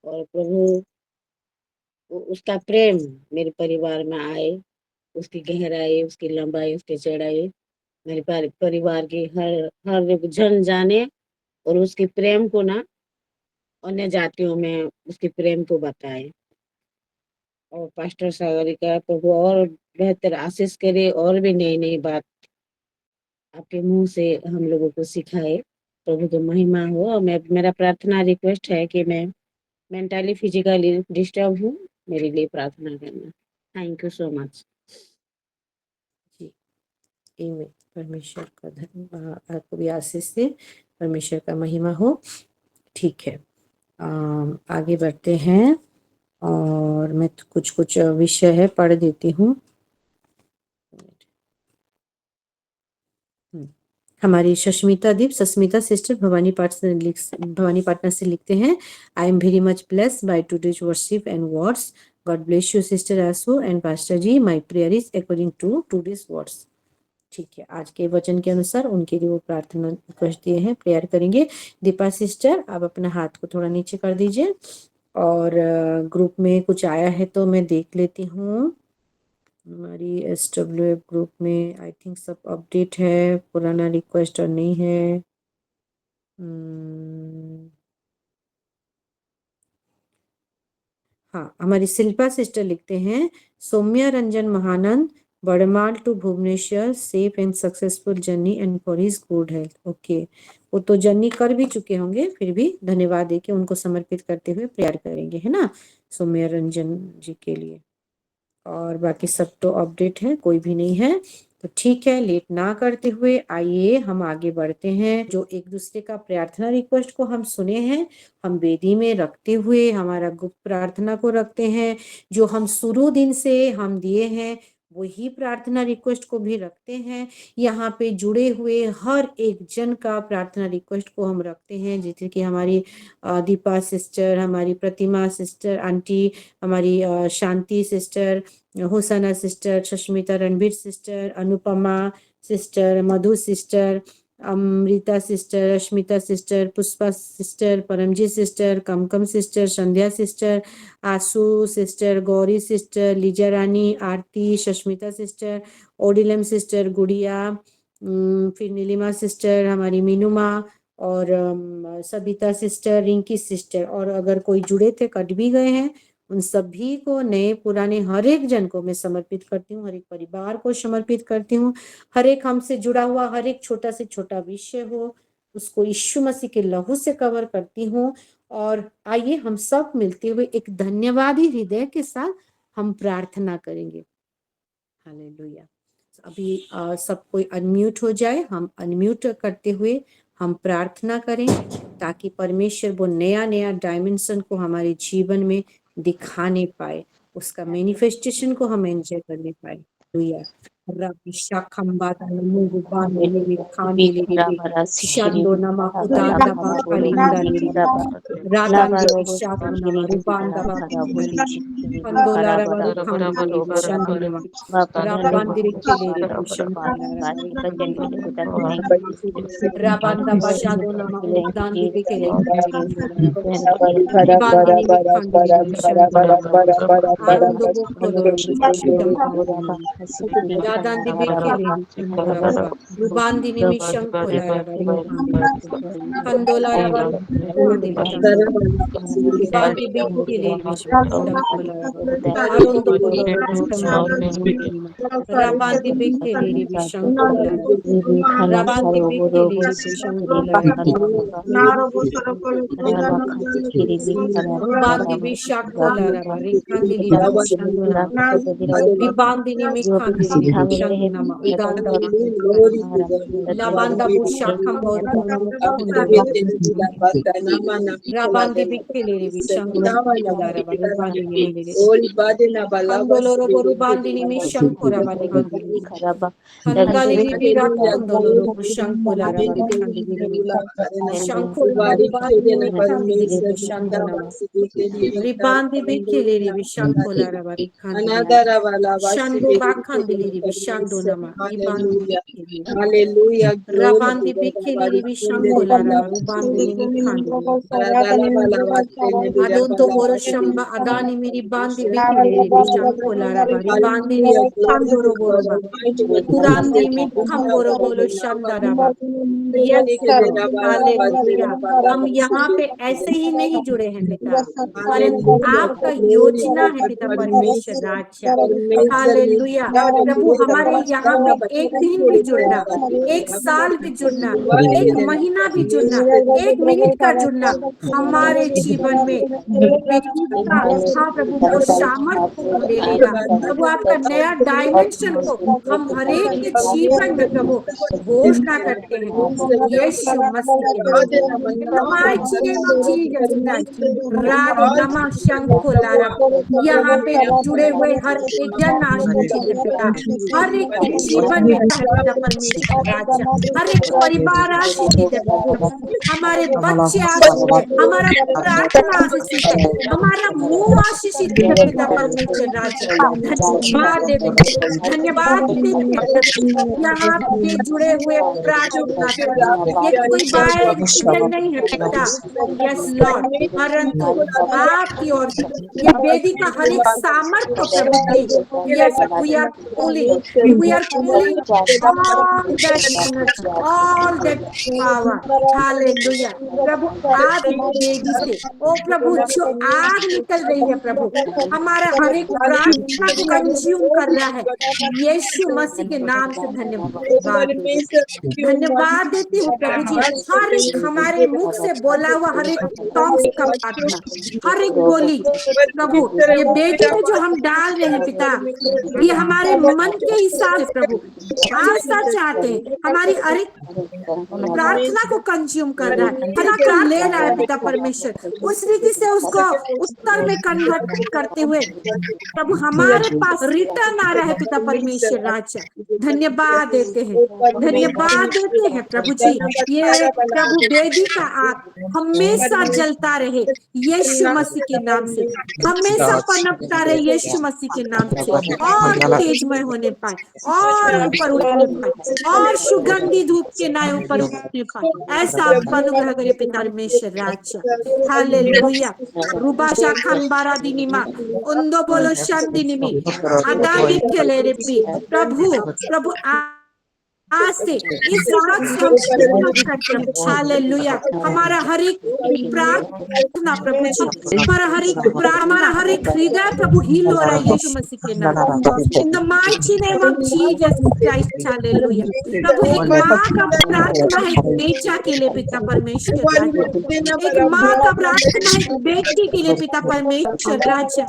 और प्रभु उसका प्रेम मेरे परिवार में आए, उसकी गहराई, उसकी लंबाई, उसकी चौड़ाई मेरे परिवार की हर हर एक जन जाने, और उसके प्रेम को ना अन्य जातियों में उसके प्रेम को बताए। और पास्टर सागरिका प्रभु और बेहतर आशीष करे, और भी नई नई बात आपके मुंह से हम लोगों को सिखाए। प्रभु की महिमा हो। और मेरा प्रार्थना रिक्वेस्ट है कि मैं मेंटली फिजिकली डिस्टर्ब हूँ, मेरे लिए प्रार्थना करना। Thank you so much. जी आमीन। परमेश्वर का धन्यवाद, आपको भी आशीष दे, परमेश्वर का महिमा हो। ठीक है, आगे बढ़ते हैं और मैं कुछ विषय है पढ़ देती हूँ। हमारी सस्मिता सिस्टर भवानी पाटना से लिखते हैं, I am very much blessed by today's worship and words. God bless you sister Aasu and pastor ji. My prayer is according to today's words. ठीक है, आज के वचन के अनुसार उनके लिए वो प्रार्थना रिक्वेस्ट दिए हैं, प्रेयर करेंगे। दीपा सिस्टर, आप अपना हाथ को थोड़ा नीचे कर दीजिए। और ग्रुप में कुछ आया है तो मैं देख लेती हूँ। हमारी SWF ग्रुप में आई थिंक सब अपडेट है, पुराना रिक्वेस्ट और नहीं है। हाँ, हमारी शिल्पा सिस्टर लिखते हैं, Soumya Ranjan Mahanand, Badmal to Bhubaneswar, safe and successful journey and for his good health. Okay, वो तो जर्नी कर भी चुके होंगे, फिर भी धन्यवाद देके उनको समर्पित करते हुए प्रेयर करेंगे, है ना, सौम्या रंजन जी के लिए। और बाकी सब तो अपडेट है, कोई भी नहीं है तो ठीक है। लेट ना करते हुए आइए हम आगे बढ़ते हैं। जो एक दूसरे का प्रार्थना रिक्वेस्ट को हम सुने हैं, हम वेदी में रखते हुए हमारा गुप्त प्रार्थना को रखते हैं। जो हम शुरू दिन से हम दिए हैं वही प्रार्थना रिक्वेस्ट को भी रखते हैं। यहाँ पे जुड़े हुए हर एक जन का प्रार्थना रिक्वेस्ट को हम रखते हैं, जैसे कि हमारी दीपा सिस्टर, हमारी प्रतिमा सिस्टर आंटी, हमारी Shanti sister, Hosanna sister, Sushmita Ranbir sister, Anupama sister, Madhu sister, Amrita sister, Ashmita sister, Pushpa sister, Paramjeet sister, Kamkam sister, Sandhya sister, Ashu sister, Gauri sister, Liza Rani, Aarti, Sushmita sister, Odilam sister, Gudiya, फिर नीलिमा सिस्टर, हमारी मीनू माँ, और सबिता सिस्टर, रिंकी सिस्टर। और अगर कोई जुड़े थे कट भी गए हैं, उन सभी को, नए पुराने हर एक जन को मैं समर्पित करती हूँ, हर एक परिवार को समर्पित करती हूँ। हर एक हमसे जुड़ा हुआ हर एक छोटा से छोटा विषय हो, उसको यीशु मसीह के लहू से कवर करती हूँ। और आइए हम सब मिलते हुए एक धन्यवादी हृदय के साथ हम प्रार्थना करेंगे। हालेलुया। अभी सब कोई अनम्यूट हो जाए, हम अनम्यूट करते हुए हम प्रार्थना करें, ताकि परमेश्वर वो नया नया डायमेंशन को हमारे जीवन में दिखाने पाए, उसका मैनिफेस्टेशन को हम एंजॉय करने पाए। Hallelujah. Rabishakambata Mungu Bandi Nimi Kandili Ribi Shando Nama Udanda Bakalinda Ribi Radandi Bishaka Nama Rubanda Bakali Kandola Ravari Kandili Bishandi Nama Rabandiri Kileri Bishankola Rabanda Bashado Nama Udandi Bikeli Ribandi Bikandili Bishankola Arundo Bokolo Bishankola Yadandi Bikeli Bishambara Rubandi Nimishankola Ravari Kandola Ravari Kandili Ribandi Bikeli Bishankola Arundo Bolo Bishankola Rabandi Bikeli Bishankola Rabandi Bikeli Bishankola Rubandi Bishakola Ravari Kandili Bishandona Ribandi Nimikandili Bishandunama Udandi Labanda Bushakamba Rabandi Bikili Bishanduna Ribandi Nimili Kandolo Rubandi Nimishankora Valikandili Kandali Birakandolo Bushankola Ravari Kandili Shankora Rubandi Nimikandili Bishandunama Ribandi Bikili Bishankola Ravari Kandili Shando Bakandili Bishandunama Ribandi Hallelujah. Glory to Rabandi Bikili God. Bishankola Rubandi Nimikandili Adonto Boroshamba Adani Miri Bandi Bikili Bishankola Ravari Bandi Hallelujah. Glory to Nimikandoro God. Boroba Mighty God, we say Kurandi thank you. Mikamboro Bolo Shandaraba Yes Lord hallelujah हम यहाँ पे ऐसे ही नहीं जुड़े हैं पिता परंतु Hallelujah. आपका Glory योजना to है God. पिता परमेश्वर Permesa. राजा Permesa हालेलुया limitare प्रभु questa हमारे यहाँ पे passata एक perché दिन भी le जुड़ना passate एक साल भी जुड़ना guardi एक della महीना भी जुड़ना permesa एक मिनट का जुड़ना हमारे जीवन में बेटी का हाँ प्रभु वो सामर्थ्य को ले लेगा प्रभु आपका नया डायमेंशन को हम हरेक के जीवन में प्रभु घोषणा करते हैं यीशु मसीह के नाम से in the mighty name of Jesus Christ Radhe नमा शंको लारब यहाँ पे जुड़े हुए हर एक जन आशीषित है पिता हर एक के जीवन में है पिता परमेश्वर राजा हर एक परिवार आशीषित है प्रभु हमारे बच्चे आशीषित है हमारा प्रार्थना आशीषित है हमारा मुंह आशीषित है पिता परमेश्वर राजा धन्यवाद देते हैं धन्यवाद देते हैं प्रभु यहाँ पे जुड़े हुए प्रार्थना से ये कोई बाय रिलीजन नहीं है पिता यस लॉर्ड परंतु आपकी ओर से ये वेदी का हर एक सामर्थ्य को प्रभु जी yes we are pulling all that energy all that power हालेलुया प्रभु आप इस वेदी से ओ प्रभु जो आग निकल रही है प्रभु हमारा हर एक प्रार्थना को कंज्यूम कर रहा है यीशु मसीह के नाम से धन्यवाद देते धन्यवाद देती हूँ प्रभु जी हर एक हमारे मुख से बोला हुआ हर एक टॉन्ग्स का प्रार्थना हर एक बोली प्रभु ये बेटी में जो हम डाल रहे हैं पिता ये हमारे मन के हिसाब से प्रभु आशा चाहते हैं हमारी हर एक प्रार्थना को कंज्यूम कर रहा है प्रार्थना को ले रहा है पिता परमेश्वर उस रीति से उसको उत्तर में कन्वर्ट करते हुए प्रभु हमारे पास रिटर्न आ रहा है पिता परमेश्वर राजा धन्यवाद देते हैं प्रभु जी ये प्रभु वेदी का आग हमेशा जलता रहे यीशु मसीह के नाम से हमेशा पनपता रहे यीशु मसीह के नाम से और तेजमय होने पाए और ऊपर उठने पाए और सुगंधी धूप के नाय ऊपर उठने पाए ऐसा आप अनुग्रह करे पिता परमेश्वर राजा हालेलुया रूबाशा खंबारा दिनिमा उन्दो बोलो शांतिनिमी अदामी केले रेपी प्रभु आज से इस वक्त से हम संकल्प करते हैं हालेलुया हमारा हर एक प्रार्थना प्रभु जी हमारा हर एक हृदय प्रभु हील हो रहा है यीशु मसीह के नाम in the mighty name of Jesus Christ हालेलुया प्रभु एक माँ का प्रार्थना है एक बेटा के लिए पिता परमेश्वर राजा एक माँ का प्रार्थना है एक बेटी के लिए पिता परमेश्वर राजा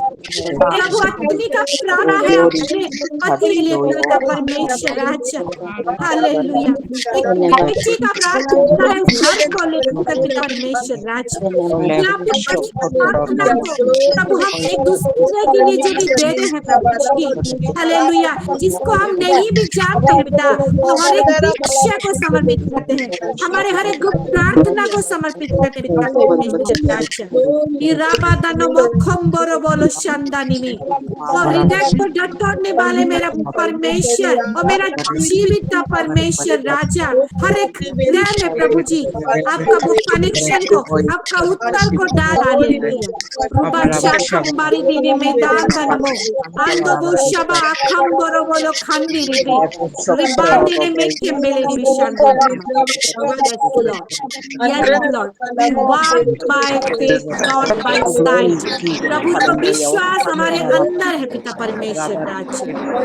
प्रभु आदमी का प्रार्थना है अपने पति के लिए पिता परमेश्वर राजा हालेलुया। एक बेटी का प्रार्थना है उस घर को लेकर पिता परमेश्वर राज। यहाँ पे प्रार्थना को प्रभु हम एक दूसरे के लिए जो भी दे रहे हैं प्रभु जी, हालेलुया, जिसको हम नहीं भी जानते हैं पिता, वो हर एक विषय को समर्पित करते हैं, हमारे हर एक गुप्त प्रार्थना को समर्पित करते हैं पिता परमेश्वर राज। बोलो शानदानी में और हृदय को डटोरने वाले मेरा परमेश्वर और मेरा जीवित परमेश्वर राजा, हर एक हृदय में प्रभु जी आपका वो कनेक्शन को, आपका उत्तर को डाल। हालेलुया। रुबाचा खंबारी दीने मैदान दनमो आंदो बुशबा खंबरो बोलो खंदिरी बे रिबांदी ने में केम्बेले विशांदो। Yes, Lord. We walk by faith, not by sight. प्रभु तो विश्वास हमारे अंदर है पिता परमेश्वर राज,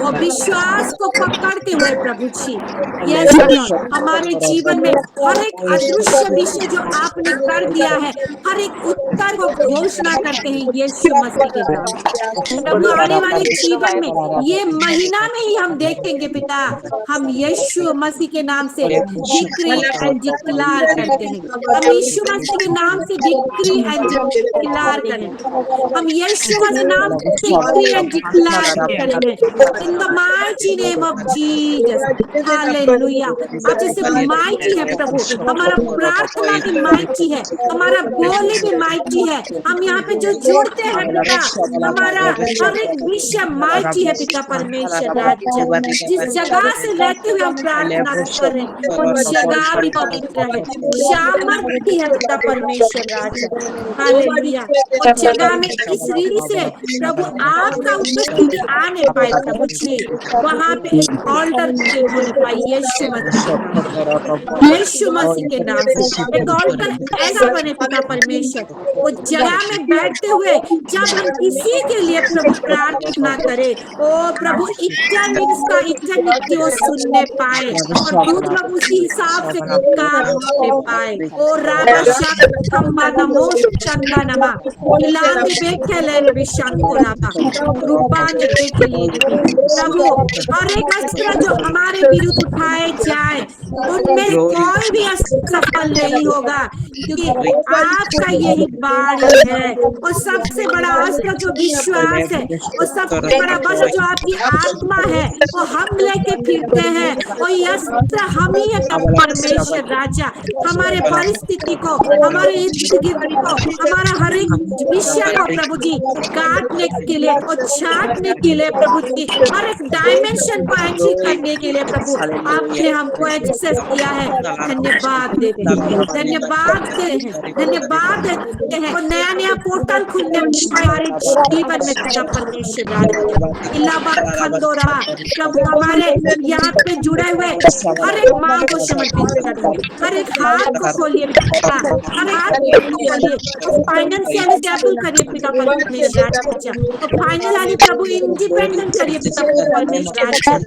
वो विश्वास को पकड़ते हुए प्रभु जी, यस लॉर्ड, हमारे जीवन में हर एक अदृश्य विषय जो आपने कर दिया है, हर एक उत्तर को घोषणा करते हैं यीशु मसीह के नाम। प्रभु आने वाले जीवन में ये महीना में ही हम देखेंगे पिता, हम यीशु मसीह के नाम से डिक्री एंड डिक्लेयर करते हैं, हम यीशु मसीह के नाम से डिक्री एंड डिक्लेयर करेंगे, हम यीशु मसीह नाम से डिक्री एंड डिक्लेयर करेंगे इन the mighty name of Jesus. Hallelujah. आप जैसे माइटी है प्रभु, हमारा प्रार्थना भी माइटी है, हमारा बोले भी माइटी है, हम यहाँ पे जो जुड़ते हैं पिता, हमारा हर एक विषय माइटी है पिता परमेश्वर राज। जिस जगह से रहते हुए हम प्रार्थना कर रहे हैं वो जगह भी पवित्र है, सामर्थ्य है पिता परमेश्वर राज। हालेलुया। उस जगह में इस रीति से प्रभु आपका उपस्थिति आने पाए प्रभु जी, वहां पे एक ऑल्टर क्रिएट होने पाए यीशु मसीह के नाम से एक ऑल्टर ऐसा बने पिता परमेश्वर, वो जगह में बैठते हुए जब हम किसी के लिए प्रभु प्रार्थना करें, ओ प्रभु इटर्निटी को सुनने पाए और दूध लोग उसी हिसाब से काम करने पाए। ओ रामा शाखंबा नमो चंदा नमा इलांदे बेखेले रे विशांकोराबा रूपाने बेखेले रे प्रभु, हर एक अस्त्र जो हमारे विरुद्ध उठाए जाए उनमें कोई भी सफल नहीं होगा, क्योंकि आपका यही बाणी है। और सबसे बड़ा अस्त्र जो विश्वास है, और सबसे बड़ा वस्त्र जो आपकी आत्मा है, वो हम लेके फिरते हैं, और ये अस्त्र हम ही है परमेश्वर राजा। हमारे परिस्थिति को, हमारे इर्द गिर्द को, हमारा हर एक विषय को प्रभु जी काटने के लिए और छाटने के लिए प्रभु जी, हर एक डायमेंशन को एंट्री करने के लिए प्रभु आपने हमको एक्सेस किया है। धन्यवाद देते हैं, धन्यवाद देते हैं, धन्यवाद देते हैं। और नया नया पोर्टल खुलने हमारे जीवन में पिता परमेश्वर राजा इलाबा खंदोरा प्रभु, हमारे यहाँ पे जुड़े हुए हर एक माँ को समर्पित करें, हर एक हाथ को खोलिए पिता, हर हाथ को खोलिए और फाइनेंशियल स्टेबल करिए पिता परमेश्वर राजा, और फाइनली प्रभु इंडिपेंडेंट करिए पिता परमेश्वर राजा।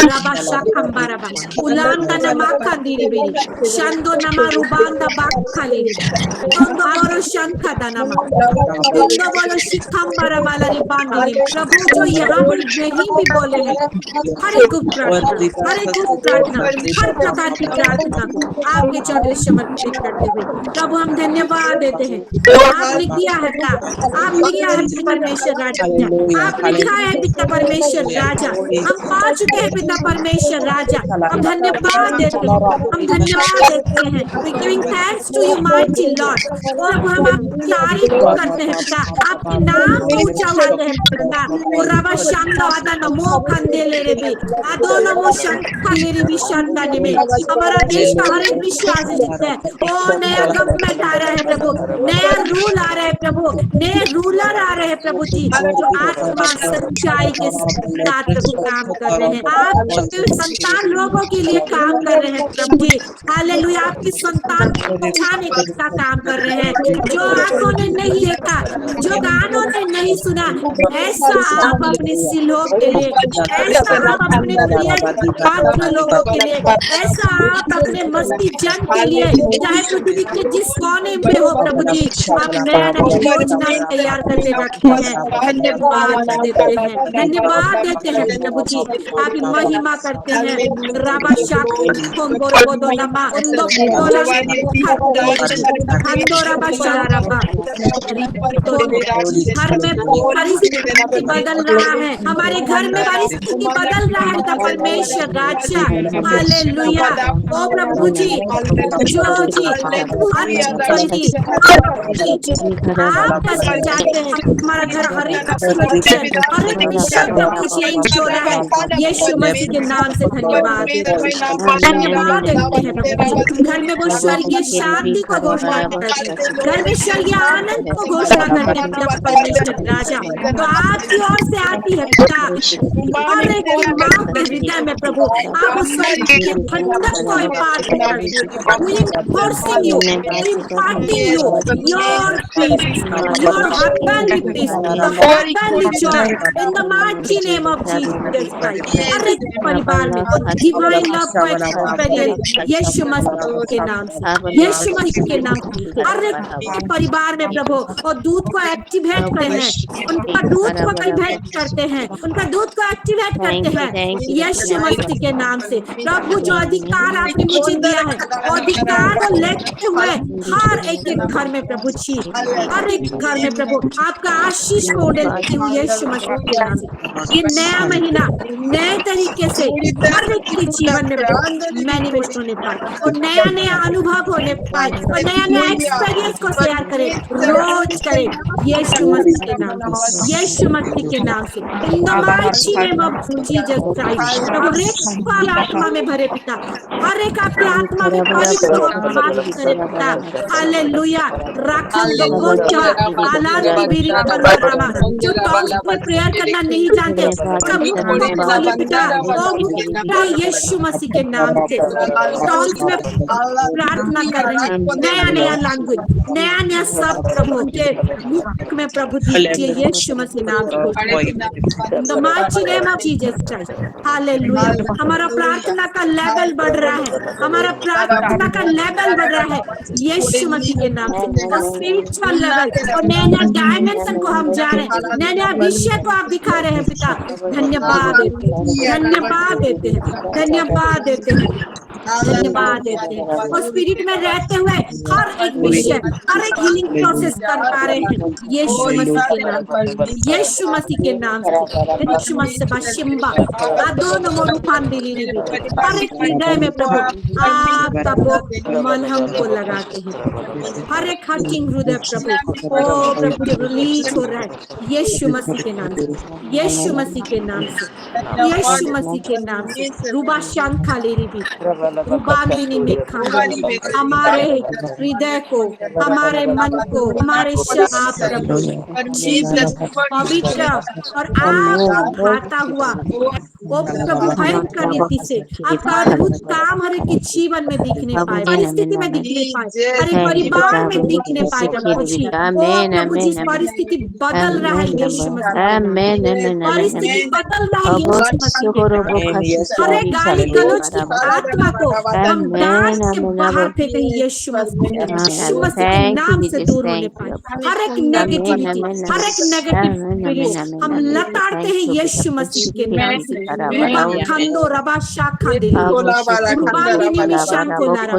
राबा शाखंबाराबा उलांदा नमा खंदीरी बेरी शांदो नमा रुबांदा बाखाली तोंदो बोलो शंखा दानमा तोंदो बोलो शिखंबाराबा लारी बांदी। प्रभु जो यहाँ पर यही भी बोले हैं, हर एक प्रार्थना, हर एक प्रार्थना, हर प्रकार की प्रार्थना को आपके चौधरी समर्पित करते हुए प्रभु हम धन्यवाद देते हैं। आपने किया है पिता, आपने किया है परमेश्वर राजा, आपने दिखाया है पिता परमेश्वर राजा, हम पा चुके हैं पिता परमेश्वर राजा, हम धन्यवाद देते हैं, हम धन्यवाद देते हैं। We giving thanks to you mighty Lord। और हम आपकी तारीफ करते हैं पिता, आपके नाम को ऊंचा उठाते हैं पिता। और रवा शांदा आदा नमो खंदेले रे भी आदो नमो शंखा लेरी भी शांदा ने में हमारा देश का हर एक विश्वास जीतता है। ओ नया गवर्नमेंट आ रहा है प्रभु, नया रूल आ रहा है प्रभु, नए रूलर आ रहे हैं प्रभु जी, जो आत्मा सच्चाई के साथ प्रभु काम कर रहे हैं, आपके संतान लोगों के लिए काम कर रहे हैं प्रभु जी। हालेलुया। आपकी संतान को उठाने का काम कर रहे हैं, जो आंखों ने नहीं देखा, जो कानों ने नहीं सुना, ऐसा आप अपने सिलों के लिए, ऐसा आप अपने प्रिय पात्र लोगों के लिए, ऐसा आप अपने मस्ती जन के लिए, चाहे पृथ्वी के के जिस कोने में हो प्रभु जी, आप नया नया योजना तैयार करके रखते हैं। धन्यवाद देते हैं, धन्यवाद देते हैं प्रभु जी, आप महिमा करते हैं। राबा घर में परिस्थिति बदल रहा है, हमारे घर में परिस्थिति बदल रहा है पिता परमेश्वर राजा। हालेलुया। ओ प्रभु जी, जो जी आप चाहते हैं हमारा घर हर एक सिचुएशन, हर एक विषय प्रभु चेंज हो रहा है। यीशु मसीह के नाम से धन्यवाद धन्यवाद देते हैं प्रभु जी। घर में वो स्वर्गीय शांति को घोषणा करते हैं, घर में स्वर्गीय आनंद को घोषणा करते हैं पिता परमेश्वर राजा। तो आपकी ओर से आती है पिता हर एक माँ के हृदय में प्रभु, आप उस स्वर्गीय ठंडक को इम्पार्ट करते हैं। We enforcing you, imparting you your peace, your heavenly peace, the heavenly joy in the mighty name of Jesus Christ। हर एक परिवार में डिवाइन लव को एक्सपीरियंस यीशु मसीह के नाम से, यीशु मसीह के नाम से हर एक परिवार में प्रभु और दूध को एक्टिवेट करते हैं, उनका दूध को एक्टिवेट करते हैं, उनका दूध को एक्टिवेट करते हैं यीशु मसीह के नाम से। प्रभु जो अधिकार आपने मुझे दिया है, अधिकार को लेते हुए हर एक घर में प्रभु जी, हर एक घर में प्रभु आपका आशीष को देती हूँ यीशु मसीह के नाम से। ये नया महीना नए तरीके से हर एक के जीवन में मैनिफेस्ट होने पाए और नया नया अनुभव होने पाए और नया नया एक्सपीरियंस को शेयर करे, रोज करे यीशु मसीह के नाम से, यीशु मसीह के नाम से। In the mighty name of Jesus Christ. प्रभु हर एक को आत्मा में भरे पिता, हर एक आपके आत्मा में बात करे पिता। हालेलुया। राखल दो बोचा आलांदी बिरी परमात्मा जो टॉन्ग्स में प्रेयर करना नहीं जानते, कब खोलिए पिता, ओ मुक्ता यीशु मसीह के नाम से टॉन्ग्स में प्रार्थना कर रहे हैं। नया नया लैंग्वेज, नया नया सब प्रभु के मुख में प्रभु दीजिए यीशु मसीह नाम से। The mighty name of Jesus Christ. Hallelujah. हमारा प्रार्थना का लेवल बढ़ रहा है, हमारा प्रार्थना का लेवल बढ़ रहा है यीशु मसीह के नाम से। और स्पिरिचुअल लेवल और नया नया डायमेंशन को हम जा रहे हैं, नया नया विषय को आप दिखा रहे हैं पिता। धन्यवाद देते हैं, धन्यवाद देते हैं, धन्यवाद देते हैं, धन्यवाद देते हैं। और स्पिरिट में रहते हुए हर एक विषय, हर एक हीलिंग प्रोसेस कर पा रहे हैं यीशु मसीह के नाम से, यीशु मसीह के नाम से। यीशु मसीह बाशिम्बा आदोन मोरुफान दिली भी हर एक हृदय में प्रभु आपका वो मलहम को लगाते हैं। हर एक हर्टिंग हृदय प्रभु ओ प्रभु जब रिलीज हो रहा है यीशु मसीह के नाम से, यीशु मसीह के नाम से, यीशु मसीह के नाम से। रूबा शांत खाली भी रूबांदिनी में खाली हमारे हृदय को, हमारे मन को, हमारे आप प्रभु पवित्र और आप भाता हुआ वो प्रभु भयंकर रीति से आपका अद्भुत काम हर एक के जीवन में दिखने पाए, परिस्थिति में दिखने पाए, हर एक परिवार में दिखने पाए प्रभु जी। ओ प्रभु जी परिस्थिति बदल रहा है यीशु मसीह, परिस्थिति बदल रहा है यीशु मसीह। हर एक गाली गलौज की आत्मा को हम डांट के बाहर फेंके यीशु मसीह, यीशु मसीह के नाम से दूर होने पाए। हर एक नेगेटिविटी, हर एक नेगेटिव हम लताड़ते हैं यीशु मसीह के नाम से। खंदो रबा शाखा दे रुबांदिनी निशान को लारा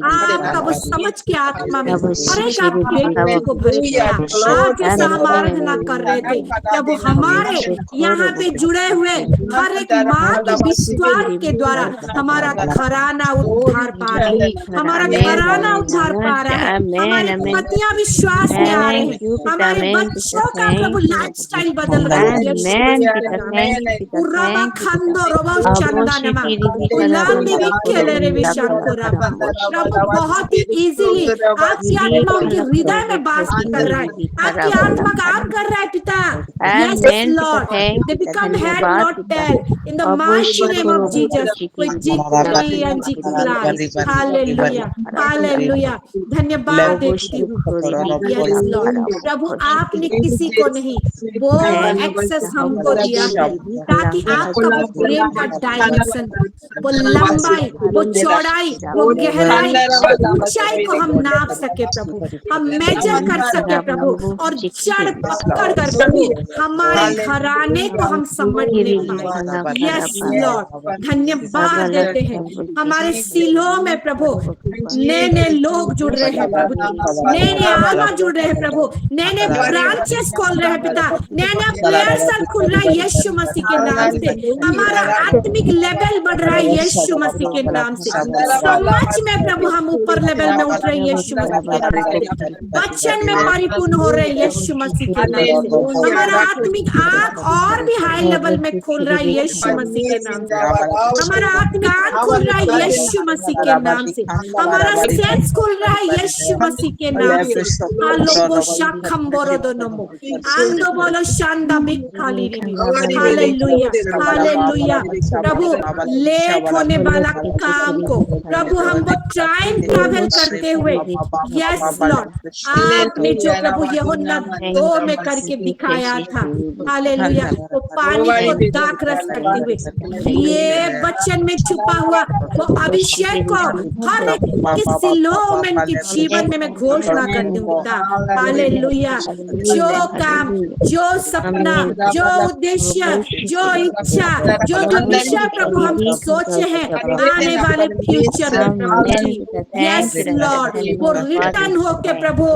आपका वो समझ के आत्मा में हर एक आप बेटे को भरे दिया। आप जैसा हम आराधना कर रहे थे प्रभु, हमारे यहाँ पे जुड़े हुए हर एक माँ के विश्वास के द्वारा हमारा घराना उद्धार पा रही है, हमारा घराना उद्धार पा रहा है, हमारे पतियां विश्वास में आ रहे हैं, हमारे बच्चों का प्रभु लाइफस्टाइल बदल रहा है। प्रभु बहुत ही इजीली आपकी आत्मा उनके हृदय में वास कर रहा है, आपकी आत्मा काम कर रहा है पिता। Yes Lord, they become head not tail in the mighty name of Jesus with victory and declare hallelujah hallelujah। धन्यवाद देती हूँ yes Lord। प्रभु आपने किसी को नहीं वो एक्सेस हमको दिया है ताकि आप का वो प्रेम का डायमेंशन, वो लंबाई, वो चौड़ाई, वो गहराई, वो ऊंचाई को हम नाप सके प्रभु, हम मेजर कर सके प्रभु, और जड़ पकड़ कर प्रभु हमारे घराने को हम समझने पाए। यस लॉर्ड, धन्यवाद देते हैं। हमारे सिलों में प्रभु नए नए लोग जुड़ रहे हैं प्रभु जी, नए नए आत्मा जुड़ रहे हैं प्रभु, नए नए ब्रांचेस खोल रहे हैं पिता, नया नया प्लेयर सर खुल रहा है यीशु मसीह के नाम से। हमारा आत्मिक लेवल बढ़ रहा है यीशु मसीह के नाम से। समझ में प्रभु हम ऊपर लेवल में उठ रहे हैं यीशु मसीह के नाम से। वचन में परिपूर्ण हो रहे हैं यीशु मसीह के नाम से। हमारा आत्मिक आंख और भी हाई लेवल में खुल रहा है यीशु मसीह के नाम से। हमारा कान खुल रहा है यीशु मसीह के नाम से। हमारा सेंस खुल रहा है यीशु मसीह के नाम से। आलोको शाखम बोरोदोनमो आंदो बोलो शांदा बिखाली रिबी। हालेलुया, हालेलुया। प्रभु लेट होने वाला काम को प्रभु हम वो टाइम ट्रैवल करते हुए, यस लॉर्ड, आपने जो प्रभु यूहन्ना 2 में करके दिखाया था, हालेलुया, वो पानी को दाखरस करते हुए ये वचन में छुपा हुआ वो अभिषेक को हर एक किसी लोमन के जीवन में मैं घोषणा करती हूँ पिता। हालेलुया, जो काम, जो सपना, जो उद्देश्य, जो इच्छा, जो विषय प्रभु हम सोचे हैं आने वाले फ्यूचर में प्रभु जी, यस लॉर्ड, वो रिटर्न होके प्रभु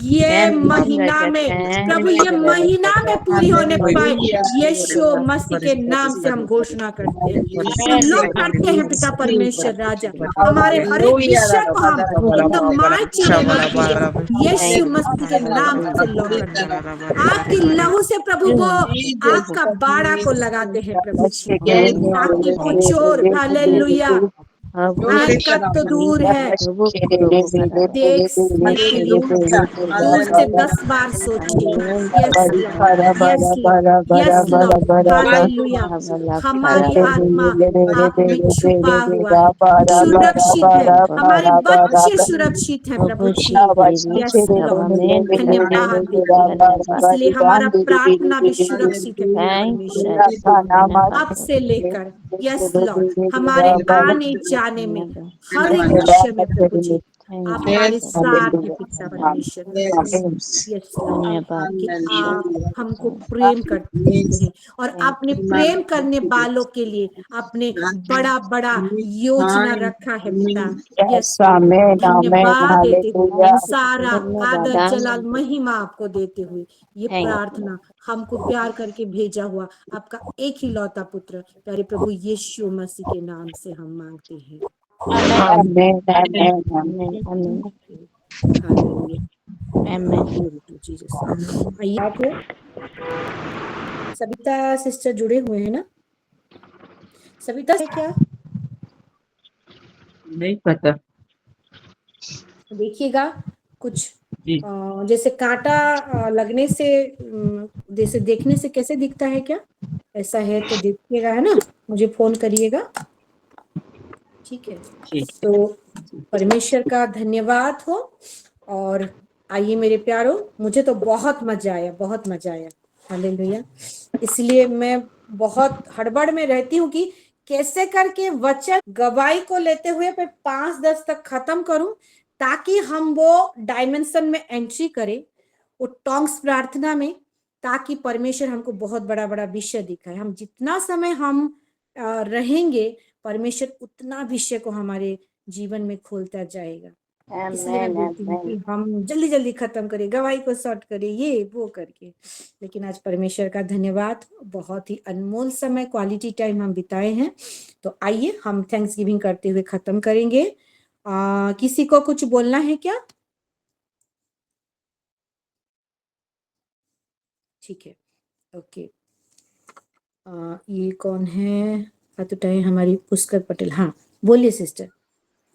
ये महीना में प्रभु, ये महीना में पूरी होने पाए यीशु मसीह के नाम से हम घोषणा करते हैं। हम लोग करते हैं पिता परमेश्वर राजा, हमारे हर एक विषय को हम in the mighty name of Jesus यीशु मसीह के नाम से लॉक करते हैं। आपकी लहू से प्रभु वो आपका बाड़ा को लगाते हैं प्रभु जी, आपकी वो चोर, हालेलुया, हरकत तो दूर है, देखने के लिए दूर से 10 बार सोचिए। Yes Lord, yes Lord, yes Lord, hallelujah. हमारी आत्मा आप में छुपा हुआ है, सुरक्षित है, हमारे बच्चे सुरक्षित है प्रभु जी, यस लॉर्ड, धन्यवाद देते हैं। इसलिए हमारा प्रार्थना भी सुरक्षित है परमेश्वर, अब से लेकर यस लॉर्ड हमारे आने जाने में हर एक विषय में प्रभु जी आप हमारे साथ हैं पिता परमेश्वर। यस लॉर्ड, कि आप हमको प्रेम करते हैं और अपने प्रेम करने वालों के लिए आपने बड़ा बड़ा योजना रखा है पिता। यस धन्यवाद देते हुए सारा आदर जलाल महिमा आपको देते हुए ये प्रार्थना हमको प्यार करके भेजा हुआ आपका एक ही लौता पुत्र प्यारे प्रभु यीशु मसीह के नाम से हम मांगते हैं। आमीन, आमीन, आमीन, आमीन, आइए आपको सविता सिस्टर जुड़े हुए हैं ना? सविता है क्या? नहीं पता, देखिएगा कुछ जैसे कांटा लगने से, जैसे देखने से कैसे दिखता है क्या? ऐसा है तो देखिएगा, है ना, मुझे फोन करिएगा, ठीक है? तो परमेश्वर का धन्यवाद हो। और आइए मेरे प्यारो, मुझे तो बहुत मजा आया, बहुत मजा आया, हालेलुया। इसलिए मैं बहुत हड़बड़ में रहती हूँ कि कैसे करके वचन गवाही को लेते हुए फिर 5-10 तक खत्म करूं, ताकि हम वो डायमेंशन में एंट्री करें, वो टॉन्ग्स प्रार्थना में, ताकि परमेश्वर हमको बहुत बड़ा बड़ा विषय दिखाए। हम जितना समय हम रहेंगे, परमेश्वर उतना विषय को हमारे जीवन में खोलता जाएगा। इसलिए मैं बोलती हूँ कि हम जल्दी जल्दी खत्म करें, गवाही को शॉर्ट करें, ये वो करके। लेकिन आज परमेश्वर का धन्यवाद, बहुत ही अनमोल समय, क्वालिटी टाइम हम बिताए हैं। तो आइए हम थैंक्स गिविंग करते हुए खत्म करेंगे। किसी को कुछ बोलना है क्या? ठीक है, ओके। ये कौन है? हाथुटाई हमारी पुष्कर पटेल। हाँ बोलिए सिस्टर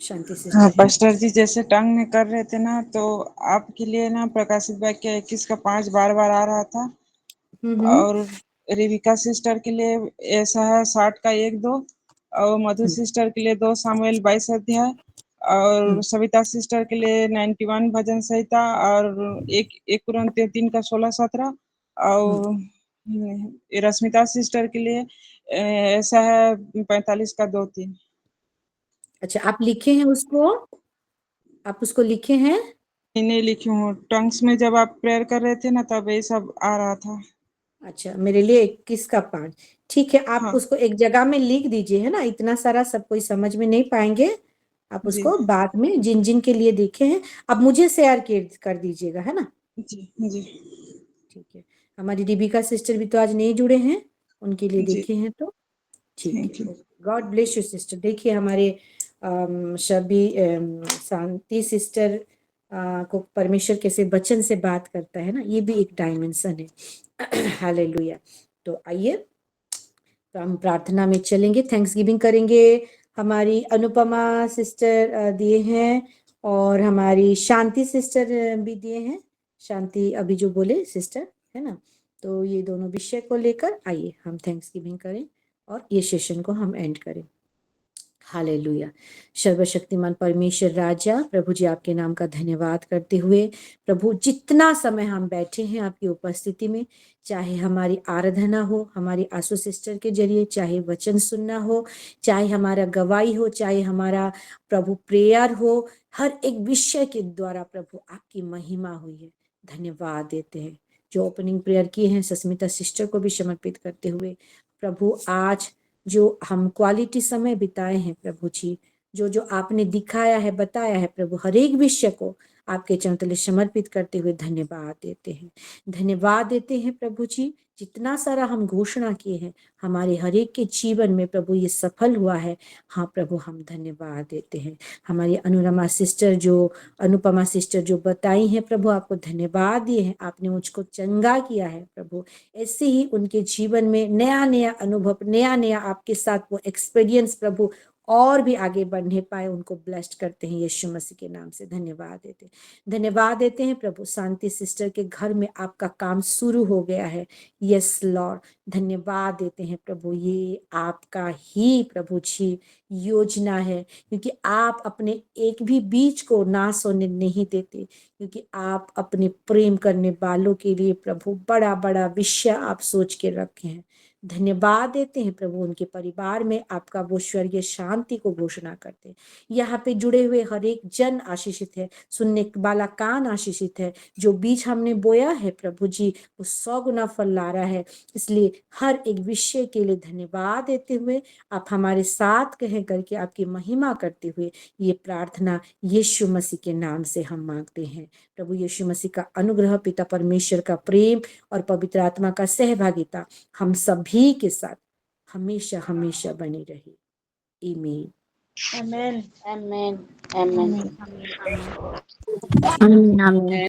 शांति सिस्टर। हाँ पास्टर जी, जैसे टंग में कर रहे थे ना, तो आपके लिए ना प्रकाशित वाक्य 21 का 5 बार बार आ रहा था। और रेविका सिस्टर के लिए ऐसा है 60 का 1-2, और मधु सिस्टर के लिए 2 सामुएल 22 अध्याय, और सविता सिस्टर के लिए 91 भजन संहिता, और 1 कुरिन्थियों 3 का 16-17, और रश्मिता सिस्टर के लिए ऐसा है 45 का 2-3। अच्छा, आप लिखे हैं उसको? आप उसको लिखे हैं? नहीं लिखी हूँ, टंग्स में जब आप प्रेयर कर रहे थे ना तब ये सब आ रहा था। अच्छा, मेरे लिए 21 का 5। ठीक है, आप हाँ उसको एक जगह में लिख दीजिए, है ना, इतना सारा सब कोई समझ में नहीं पाएंगे। आप जी उसको बाद में जिन जिन के लिए देखे हैं अब मुझे शेयर कर दीजिएगा, है ना। जी जी ठीक है, हमारी दीपिका सिस्टर भी तो आज नहीं जुड़े हैं, उनके लिए जी। देखे हैं तो ठीक थैंक यू। है। God bless you sister. देखिए हमारे सभी शांति सिस्टर को परमेश्वर कैसे वचन से बात करता है ना, ये भी एक डायमेंशन है। हालेलुया। तो आइए, तो हम प्रार्थना में चलेंगे, थैंक्सगिविंग करेंगे। हमारी अनुपमा सिस्टर दिए हैं और हमारी शांति सिस्टर भी दिए हैं। शांति अभी जो बोले सिस्टर, है ना, तो ये दोनों विषय को लेकर आइए हम थैंक्सगिविंग करें और ये सेशन को हम एंड करें। हालेलुया। सर्वशक्तिमान परमेश्वर राजा प्रभु जी, आपके नाम का धन्यवाद करते हुए प्रभु, जितना समय हम बैठे हैं आपकी उपस्थिति में, चाहे हमारी आराधना हो, हमारी आंसू सिस्टर के जरिए, चाहे वचन सुनना हो, चाहे हमारा गवाही हो, चाहे हमारा प्रभु प्रेयर हो, हर एक विषय के द्वारा प्रभु आपकी महिमा हुई है। धन्यवाद देते हैं। जो ओपनिंग प्रेयर किए हैं सस्मिता सिस्टर को भी समर्पित करते हुए प्रभु, आज जो हम क्वालिटी समय बिताए हैं प्रभु जी, जो जो आपने दिखाया है, बताया है प्रभु, हर एक विषय को आपके चरणों तले समर्पित करते हुए धन्यवाद देते हैं। धन्यवाद देते हैं प्रभु जी, जितना सारा हम घोषणा किए हैं हमारे हर एक के जीवन में प्रभु ये सफल हुआ है। हाँ प्रभु, हम धन्यवाद देते हैं। हमारी अनुपमा सिस्टर जो बताई हैं प्रभु, आपको धन्यवाद दिए हैं, आपने मुझको चंगा किया है प्रभु। ऐसे ही उनके जीवन में नया नया अनुभव, नया नया आपके साथ वो एक्सपीरियंस प्रभु और भी आगे बढ़ने पाए, उनको ब्लेस्ड करते हैं यीशु मसीह के नाम से। धन्यवाद देते हैं प्रभु। शांति सिस्टर के घर में आपका काम शुरू हो गया है। यस लॉर्ड, धन्यवाद देते हैं प्रभु, ये आपका ही प्रभु जी योजना है, क्योंकि आप अपने एक भी बीज को नाश होने नहीं देते, क्योंकि आप अपने प्रेम करने वालों के लिए प्रभु बड़ा बड़ा विषय आप सोच के रखे हैं। धन्यवाद देते हैं प्रभु, उनके परिवार में आपका वो स्वर्गीय शांति को घोषणा करते हैं। यहाँ पे जुड़े हुए हर एक जन आशीषित है, सुनने वाला कान आशीषित है। जो बीज हमने बोया है प्रभु जी, वो 100 गुना फल ला रहा है। इसलिए हर एक विषय के लिए धन्यवाद देते हुए, आप हमारे साथ कहें करके आपकी महिमा करते हुए ये प्रार्थना यीशु मसीह के नाम से हम मांगते हैं। प्रभु यीशु मसीह का अनुग्रह, पिता परमेश्वर का प्रेम और पवित्र आत्मा का सहभागिता हम सभी के साथ हमेशा हमेशा बनी रहे। आमीन। आमेन आमेन आमीन। आमेन। आमीन।